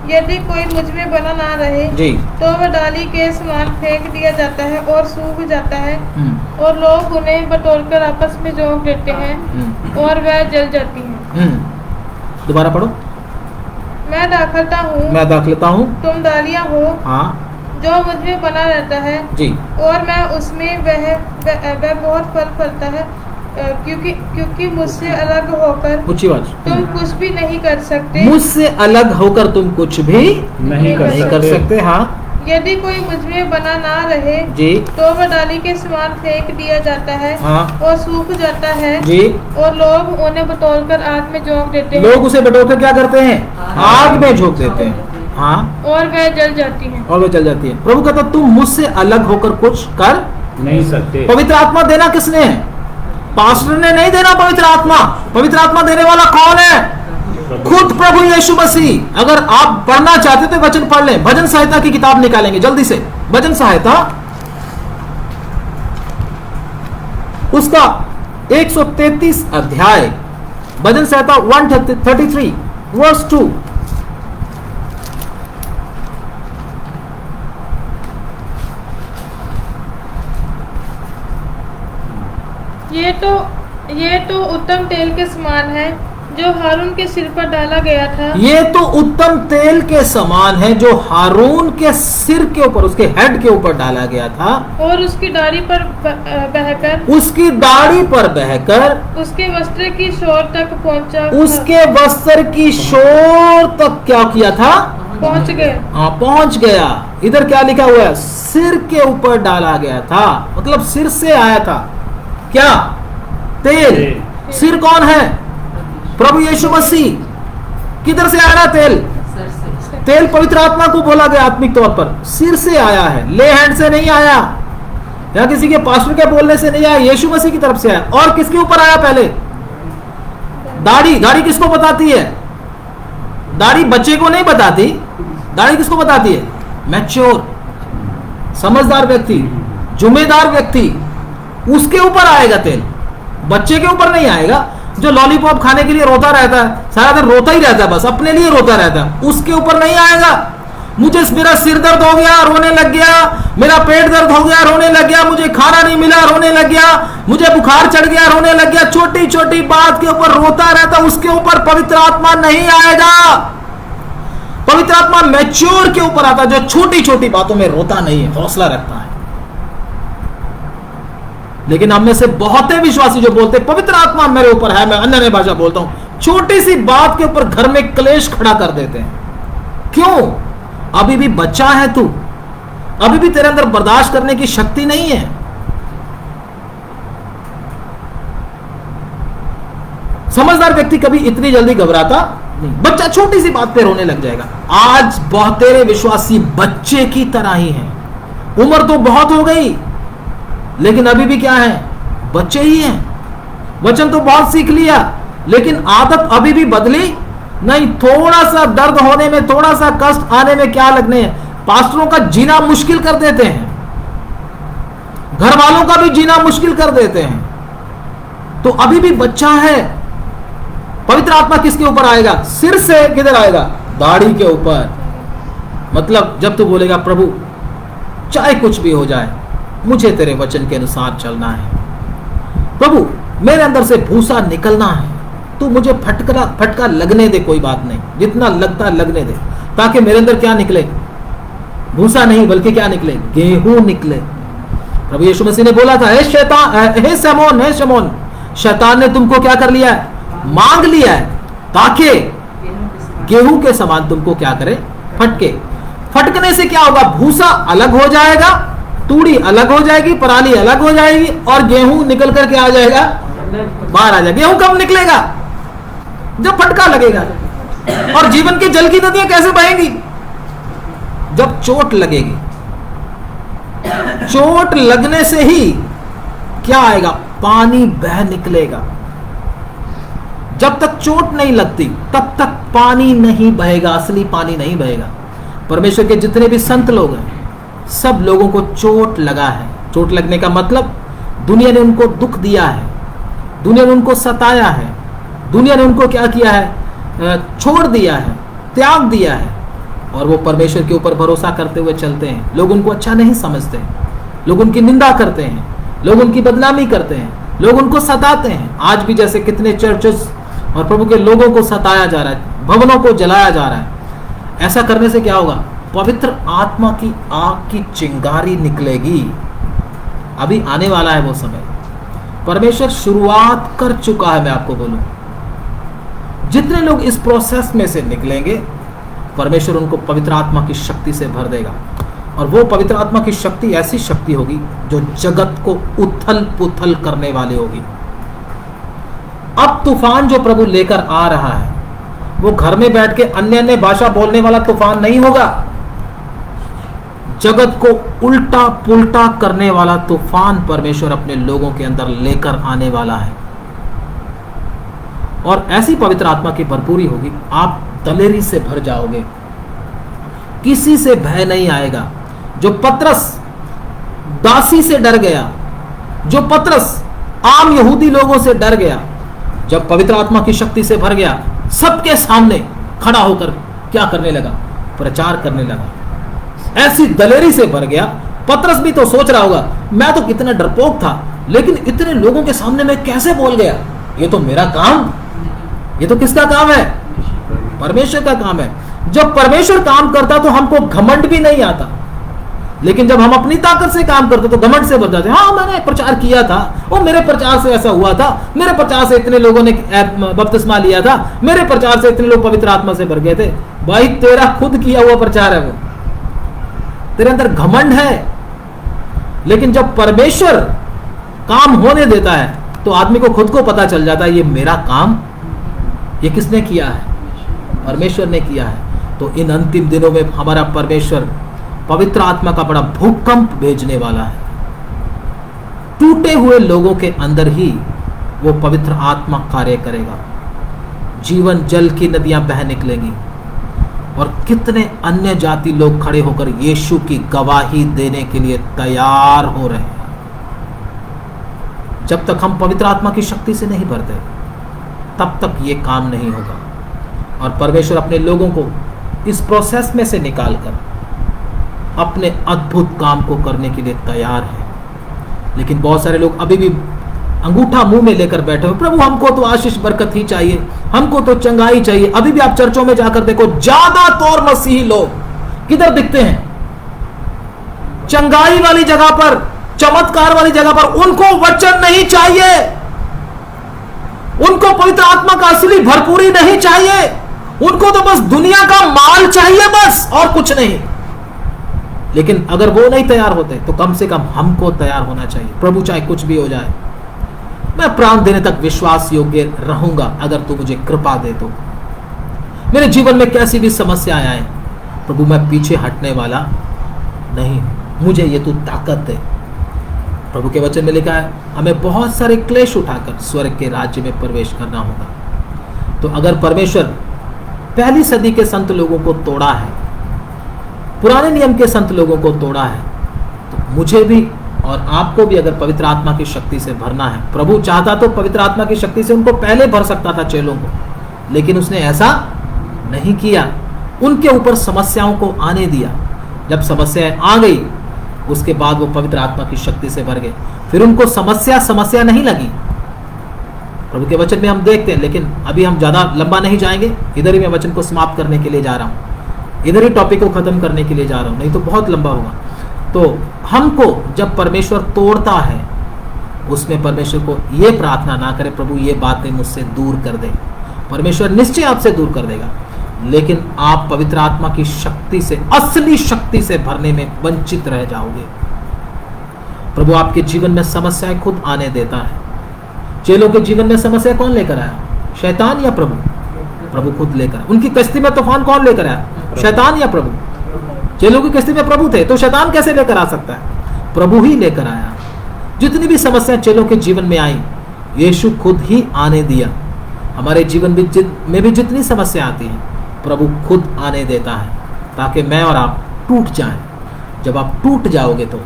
यदि कोई मुझ में बना ना रहे जी, तो वह डाली के समान फेंक दिया जाता है और सूख जाता है, और लोग उन्हें बटोरकर आपस में झोंक देते हैं और वह जल जाती है। दोबारा पढ़ो। मैं दाखलता हूँ, मैं दाखलता हूँ, तुम डालियां हो, हाँ, जो मुझ में बना रहता है जी, और मैं उसमें, वह बहुत फल फलता है। क्योंकि मुझसे अलग होकर ऊंची आवाज, तुम कुछ भी नहीं कर सकते। मुझसे अलग होकर तुम कुछ भी नहीं कर सकते। हाँ, यदि कोई मुझ में बना ना रहे जी, तो वह डाली के समान फेंक दिया जाता है, हाँ, और सूख जाता है जी, और लोग उन्हें बटोरकर आग में झोंक देते हैं। लोग उसे बटोरकर क्या करते हैं? आग में झोंक देते हैं। हाँ, और वह जल जाती है। और वह जल जाती है। प्रभु कहता तुम मुझसे अलग होकर कुछ कर नहीं सकते। पवित्र आत्मा देना किसने है? पास्टर ने नहीं देना पवित्र आत्मा। पवित्र आत्मा देने वाला कौन है? खुद प्रभु यीशु मसीह। अगर आप पढ़ना चाहते तो वचन पढ़ लें। भजन संहिता की किताब निकालेंगे जल्दी से, भजन संहिता उसका 133 अध्याय, भजन संहिता 133 वर्स 2। ये तो उत्तम तेल के समान है जो हारून के सिर पर डाला गया था। ये तो उत्तम तेल के समान है जो हारून के सिर के ऊपर, उसके हेड के ऊपर डाला गया था, और उसकी दाढ़ी पर बहकर, उसके वस्त्र की शोर तक पहुंचा। उसके वस्त्र की शोर तक क्या किया था? पहुंच गया। हाँ, पहुंच गया। इधर क्या लिखा हुआ है? सिर के ऊपर डाला गया था, मतलब सिर से आया था क्या? तेल। सिर कौन है? प्रभु यीशु मसीह। किधर से आया तेल? तेल पवित्र आत्मा को बोला गया आत्मिक तौर पर, सिर से आया है, ले हैंड से नहीं आया, या किसी के पास्टर के बोलने से नहीं आया, यीशु मसीह की तरफ से आया। और किसके ऊपर आया? पहले दाढ़ी। दाढ़ी किसको बताती है? दाढ़ी बच्चे को नहीं बताती। दाढ़ी किसको बताती है? मैच्योर, समझदार व्यक्ति, जिम्मेदार व्यक्ति, उसके ऊपर आएगा तेल, बच्चे के ऊपर नहीं आएगा। जो लॉलीपॉप खाने के लिए रोता रहता है, सारा दिन रोता ही रहता है, बस अपने लिए रोता रहता है, उसके ऊपर नहीं आएगा। मेरा सिर दर्द हो गया, रोने लग गया, मेरा पेट दर्द हो गया, रोने लग गया, मुझे खाना नहीं मिला, रोने लग गया, मुझे बुखार चढ़ गया, रोने लग गया, छोटी छोटी बात के ऊपर रोता रहता, उसके ऊपर पवित्र आत्मा नहीं आएगा। पवित्र आत्मा मैच्योर के ऊपर आता, जो छोटी छोटी बातों में रोता नहीं है, हौसला रखता है। लेकिन हम में से बहुत विश्वासी जो बोलते पवित्र आत्मा मेरे ऊपर है, मैं अन्य भाषा बोलता हूं, छोटी सी बात के ऊपर घर में क्लेश खड़ा कर देते हैं। क्यों? अभी भी बच्चा है तू, अभी भी तेरे अंदर बर्दाश्त करने की शक्ति नहीं है। समझदार व्यक्ति कभी इतनी जल्दी घबराता नहीं। बच्चा छोटी सी बात पे रोने लग जाएगा। आज बहुत तेरे विश्वासी बच्चे की तरह ही हैं। उम्र तो बहुत हो गई, लेकिन अभी भी क्या है? बच्चे ही हैं। वचन तो बहुत सीख लिया, लेकिन आदत अभी भी बदली नहीं। थोड़ा सा दर्द होने में, थोड़ा सा कष्ट आने में क्या लगने हैं? पास्टरों का जीना मुश्किल कर देते हैं, घर वालों का भी जीना मुश्किल कर देते हैं। तो अभी भी बच्चा है। पवित्र आत्मा किसके ऊपर आएगा? सिर से किधर आएगा? दाढ़ी के ऊपर। मतलब जब तू बोलेगा प्रभु चाहे कुछ भी हो जाए, मुझे तेरे वचन के अनुसार चलना है। प्रभु मेरे अंदर से भूसा निकलना है, तू मुझे फटका लगने दे, कोई बात नहीं, जितना लगता लगने दे, ताकि मेरे अंदर क्या निकले? भूसा नहीं, बल्कि क्या निकले? गेहूं निकले। प्रभु यीशु मसीह ने बोला था, हे शैतान, हे शमौन, हे शमौन, शैतान ने तुमको क्या कर लिया है? मांग लिया है, ताकि गेहूं के समान तुमको क्या करे? फटके। फटकने से क्या होगा? भूसा अलग हो जाएगा, तूड़ी अलग हो जाएगी, पराली अलग हो जाएगी, और गेहूं निकल करके आ जाएगा, बाहर आ जाएगा। गेहूं कब निकलेगा? जब फटका लगेगा। और जीवन की जल की नदियां कैसे बहेंगी? जब चोट लगेगी। चोट लगने से ही क्या आएगा? पानी बह निकलेगा। जब तक चोट नहीं लगती तब तक पानी नहीं बहेगा, असली पानी नहीं बहेगा। परमेश्वर के जितने भी संत लोग हैं, सब लोगों को चोट लगा है। चोट लगने का मतलब दुनिया ने उनको दुख दिया है, दुनिया ने उनको सताया है, दुनिया ने उनको क्या किया है? छोड़ दिया है, त्याग दिया है, और वो परमेश्वर के ऊपर भरोसा करते हुए चलते हैं। लोग उनको अच्छा नहीं समझते, लोग उनकी निंदा करते हैं, लोग उनकी बदनामी करते हैं, लोग उनको सताते हैं। आज भी जैसे कितने चर्चेस और प्रभु के लोगों को सताया जा रहा है, भवनों को जलाया जा रहा है। ऐसा करने से क्या होगा? पवित्र आत्मा की आग की चिंगारी निकलेगी। अभी आने वाला है वो समय। परमेश्वर शुरुआत कर चुका है। मैं आपको बोलूं, जितने लोग इस प्रोसेस में से निकलेंगे, परमेश्वर उनको पवित्र आत्मा की शक्ति से भर देगा। और वो पवित्र आत्मा की शक्ति ऐसी शक्ति होगी जो जगत को उथल पुथल करने वाली होगी। अब तूफान जो प्रभु लेकर आ रहा है, वो घर में बैठ के अन्य अन्य भाषा बोलने वाला तूफान नहीं होगा। जगत को उल्टा पुल्टा करने वाला तूफान परमेश्वर अपने लोगों के अंदर लेकर आने वाला है। और ऐसी पवित्र आत्मा की भरपूरी होगी, आप दलेरी से भर जाओगे, किसी से भय नहीं आएगा। जो पतरस दासी से डर गया, जो पतरस आम यहूदी लोगों से डर गया, जब पवित्र आत्मा की शक्ति से भर गया, सबके सामने खड़ा होकर क्या करने लगा? प्रचार करने लगा। ऐसी दलेरी से भर गया। पतरस भी तो सोच रहा होगा, मैं तो कितना डरपोक था, लेकिन इतने लोगों के सामने मैं कैसे बोल गया? ये तो मेरा काम, ये तो किसका काम है? परमेश्वर का काम है। जब परमेश्वर काम करता तो हमको घमंड भी नहीं आता, लेकिन जब हम अपनी ताकत से काम करते तो घमंड से भर जाते। हाँ, मैंने प्रचार किया था, वो मेरे प्रचार से ऐसा हुआ था, मेरे प्रचार से इतने लोगों ने बपतिस्मा लिया था, मेरे प्रचार से इतने लोग पवित्र आत्मा से भर गए थे। भाई, तेरा खुद किया हुआ प्रचार है वो, तेरे अंदर घमंड है। लेकिन जब परमेश्वर काम होने देता है तो आदमी को खुद को पता चल जाता है, ये मेरा काम, ये किसने किया है? परमेश्वर ने किया है। तो इन अंतिम दिनों में हमारा परमेश्वर पवित्र आत्मा का बड़ा भूकंप भेजने वाला है। टूटे हुए लोगों के अंदर ही वो पवित्र आत्मा कार्य करेगा। जीवन जल की नदियां बह निकलेंगी, और कितने अन्य जाति लोग खड़े होकर यीशु की गवाही देने के लिए तैयार हो रहे हैं। जब तक हम पवित्र आत्मा की शक्ति से नहीं भरते, तब तक ये काम नहीं होगा। और परमेश्वर अपने लोगों को इस प्रोसेस में से निकालकर अपने अद्भुत काम को करने के लिए तैयार है। लेकिन बहुत सारे लोग अभी भी अंगूठा मुंह में लेकर बैठे हुए, प्रभु हमको तो आशीष बरकत ही चाहिए, हमको तो चंगाई चाहिए। अभी भी आप चर्चों में जाकर देखो, ज्यादातर मसीही लोग किधर दिखते हैं? चंगाई वाली जगह पर, चमत्कार वाली जगह पर। उनको वचन नहीं चाहिए, उनको पवित्र आत्मा का असली भरपूरी नहीं चाहिए, उनको तो बस दुनिया का माल चाहिए बस, और कुछ नहीं। लेकिन अगर वो नहीं तैयार होते तो कम से कम हमको तैयार होना चाहिए। प्रभु चाहे कुछ भी हो जाए, मैं प्राण देने तक विश्वास योग्य रहूंगा अगर तू मुझे कृपा दे तो। मेरे जीवन में कैसी भी समस्याएं आए, प्रभु मैं पीछे हटने वाला नहीं, मुझे ये तू ताकत दे। प्रभु के वचन में लिखा है हमें बहुत सारे क्लेश उठाकर स्वर्ग के राज्य में प्रवेश करना होगा। तो अगर परमेश्वर पहली सदी के संत लोगों को तोड़ा है, पुराने नियम के संत लोगों को तोड़ा है, तो मुझे भी और आपको भी अगर पवित्र आत्मा की शक्ति से भरना है, प्रभु चाहता तो पवित्र आत्मा की शक्ति से उनको पहले भर सकता था चेलों को, लेकिन उसने ऐसा नहीं किया। उनके ऊपर समस्याओं को आने दिया। जब समस्याएं आ गई उसके बाद वो पवित्र आत्मा की शक्ति से भर गए। फिर उनको समस्या नहीं लगी। प्रभु के वचन में हम देखते हैं, लेकिन अभी हम ज्यादा लंबा नहीं जाएंगे, इधर ही मैं वचन को समाप्त करने के लिए जा रहा हूं, इधर ही टॉपिक को खत्म करने के लिए जा रहा हूं, नहीं तो बहुत लंबा होगा। तो हमको जब परमेश्वर तोड़ता है, उसमें परमेश्वर को ये प्रार्थना ना करें प्रभु ये बातें मुझसे दूर कर दे। परमेश्वर निश्चय आपसे दूर कर देगा, लेकिन आप पवित्र आत्मा की शक्ति से, असली शक्ति से भरने में वंचित रह जाओगे। प्रभु आपके जीवन में समस्याएं खुद आने देता है। चेलों के जीवन में समस्या कौन लेकर आया? शैतान या प्रभु? प्रभु खुद लेकर। उनकी कश्ती में तूफान कौन लेकर आया? शैतान या प्रभु? चेलों की कश्ती में प्रभु थे, तो शैतान कैसे लेकर आ सकता है? प्रभु ही लेकर आया। जितनी भी समस्या चेलों के जीवन में आई, यीशु खुद ही आने दिया। हमारे जीवन में भी जितनी समस्या आती है, प्रभु खुद आने देता है, ताकि मैं और आप टूट जाएं। जब आप टूट जाओगे तो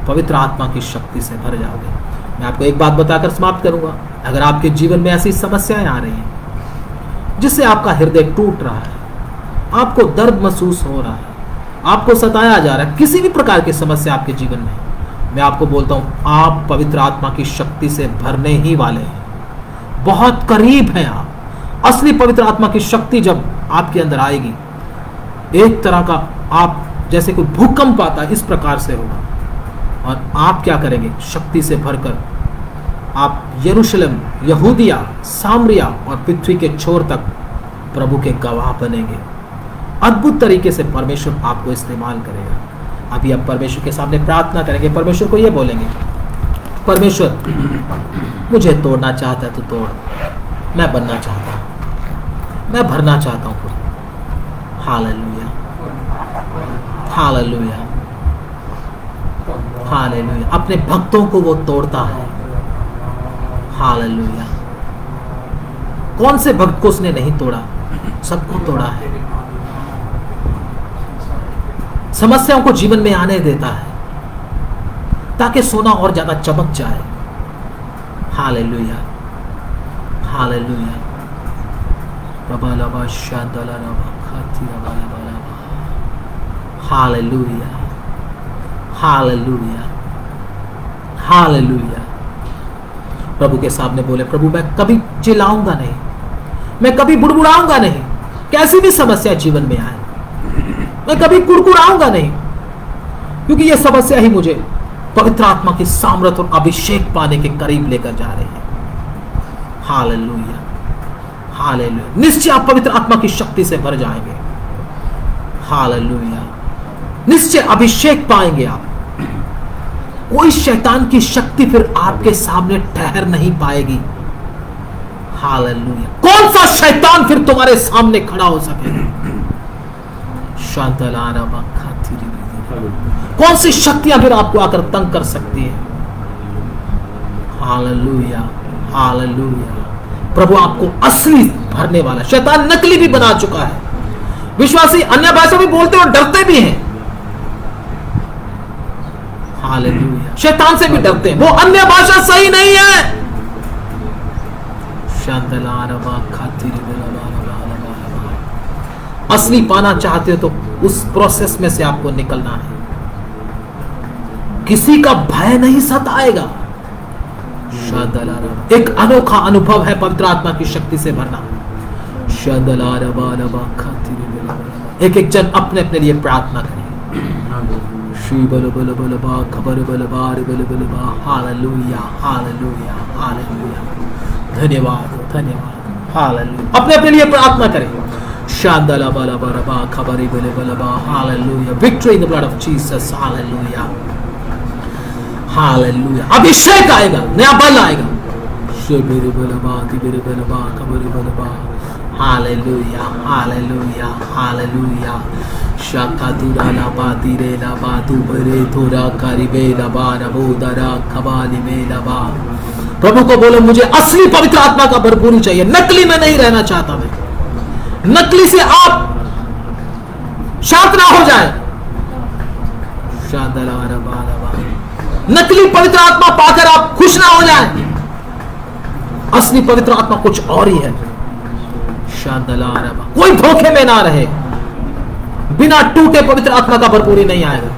पवित्र आत्मा की शक्ति से भर जाओगे। मैं आपको एक बात बताकर समाप्त करूंगा। अगर आपके जीवन में ऐसी समस्याएं आ रही हैं जिससे आपका हृदय टूट रहा है, आपको दर्द महसूस हो रहा है, आपको सताया जा रहा है, किसी भी प्रकार की समस्या आपके जीवन में, मैं आपको बोलता हूं आप पवित्र आत्मा की शक्ति से भरने ही वाले हैं। बहुत करीब हैं आप। असली पवित्र आत्मा की शक्ति जब आपके अंदर आएगी, एक तरह का आप जैसे कोई भूकंप आता है, इस प्रकार से होगा। और आप क्या करेंगे? शक्ति से भरकर आप यरूशलेम, यहूदिया, सामरिया और पृथ्वी के छोर तक प्रभु के गवाह बनेंगे। अद्भुत तरीके से परमेश्वर आपको इस्तेमाल करेगा। अभी आप परमेश्वर के सामने प्रार्थना करेंगे, परमेश्वर को ये बोलेंगे, परमेश्वर मुझे तोड़ना चाहता है तो तोड़, मैं बनना चाहता हूं, मैं भरना चाहता हूं। Hallelujah, hallelujah, hallelujah. अपने भक्तों को वो तोड़ता है। हालेलुया। कौन से भक्त को उसने नहीं तोड़ा? सबको तोड़ा है। समस्याओं को जीवन में आने देता है ताकि सोना और ज्यादा चमक जाए। Hallelujah, hallelujah. Hallelujah, hallelujah, hallelujah. प्रभु के सामने बोले, प्रभु मैं कभी चिल्लाऊंगा नहीं, मैं कभी बुड़बुड़ाऊंगा नहीं, कैसी भी समस्या जीवन में आए मैं कभी कुड़कुड़ाऊंगा नहीं, क्योंकि ये समस्या ही मुझे पवित्र आत्मा की सामर्थ और अभिषेक पाने के करीब लेकर जा रहे हैं। Hallelujah, hallelujah. निश्चय आप पवित्र आत्मा की शक्ति से भर जाएंगे। हालेलुया। निश्चय अभिषेक पाएंगे आप। कोई शैतान की शक्ति फिर आपके सामने ठहर नहीं पाएगी। हालेलुया। कौन सा शैतान फिर तुम्हारे सामने खड़ा हो सकेगा? कौन सी शक्तियां फिर आपको आकर तंग कर सकती है? Hallelujah, hallelujah. प्रभु आपको असली भरने वाला, शैतान नकली भी बना चुका है। विश्वासी अन्य भाषा भी बोलते और डरते भी हैं। हालेलुया। शैतान से भी डरते हैं, वो अन्य भाषा सही नहीं है। असली पाना चाहते हो तो उस प्रोसेस में से आपको निकलना है। किसी का भय नहीं सताएगा। एक अनोखा अनुभव है पवित्र आत्मा की शक्ति से भरना। एक एक जन अपने अपने लिए प्रार्थना करें। हालेलुया, हालेलुया, हालेलुया, धन्यवाद धन्यवाद। हालेलुया। अपने अपने लिए प्रार्थना करें। शांदला बला बरबा खबरी बले बलबा। Hallelujah. Victory in the blood of Jesus. Hallelujah hallelujah. अभिषेक आएगा, नया बल आएगा। शिबिर बलबा दिबिर बलबा खबरी बलबा। Hallelujah hallelujah hallelujah. शाखा दुरा ला बाती रे ला बातू बरे थोरा करिबे ला बारा बोदरा खबाली में लबा। प्रभु को बोलो मुझे असली पवित्र आत्मा का भरपूरी चाहिए, नकली में नहीं रहना चाहता मैं। नकली से आप शांत ना हो जाए। नकली पवित्र आत्मा पाकर आप खुश ना हो जाए। असली पवित्र आत्मा कुछ और ही है। कोई धोखे में ना रहे। बिना टूटे पवित्र आत्मा का भरपूरी नहीं आएगा।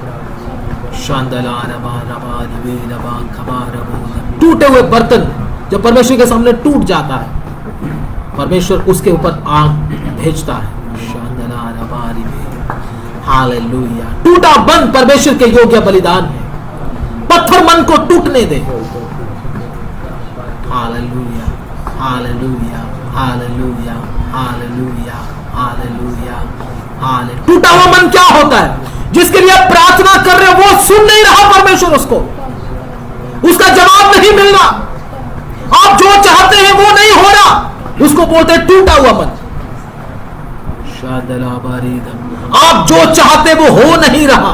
टूटे हुए बर्तन जब परमेश्वर के सामने टूट जाता है, परमेश्वर उसके ऊपर आग भेजता है। हालेलुया। टूटा मन परमेश्वर के योग्य बलिदान है। पत्थर मन को टूटने दे। Hallelujah hallelujah hallelujah hallelujah hallelujah hallelujah. टूटा हुआ मन क्या होता है? जिसके लिए आप प्रार्थना कर रहे हो वो सुन नहीं रहा परमेश्वर, उसका जवाब नहीं मिलना। आप जो चाहते हैं वो नहीं हो रहा, उसको बोलते हैं टूटा हुआ मन। आप जो चाहते वो हो नहीं रहा,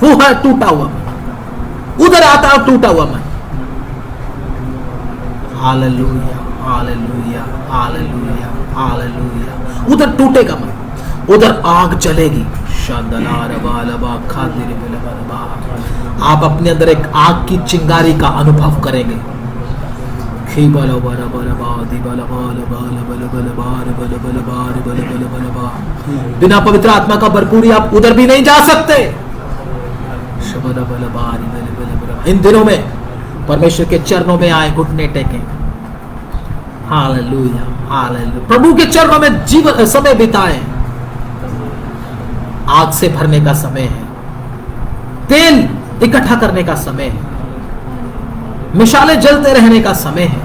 वो है टूटा हुआ मन। उधर आता है टूटा हुआ मन। Hallelujah hallelujah hallelujah hallelujah. उधर टूटेगा मन, उधर आग चलेगी। आप अपने अंदर एक आग की चिंगारी का अनुभव करेंगे। बिना पवित्र आत्मा का भरपूरी आप उधर भी नहीं जा सकते। इन दिनों में परमेश्वर के चरणों में आए, घुटने टेकें। Hallelujah hallelujah. प्रभु के चरणों में जीवन समय बिताएं। आग से भरने का समय है, तेल इकट्ठा करने का समय है, मिसालें जलते रहने का समय है।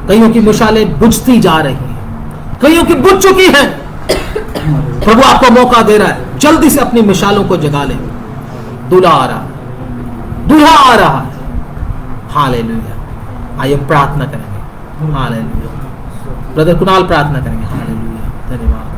कईयों की मिसालें बुझती जा रही हैं, कईयों की बुझ चुकी हैं। प्रभु आपको मौका दे रहा है, जल्दी से अपनी मिसालों को जगा ले। दूल्हा आ रहा है, दूल्हा आ रहा है। हालेलुया। आइए प्रार्थना करेंगे। हालेलुया। ब्रदर कुणाल प्रार्थना करेंगे। हालेलुया। धन्यवाद।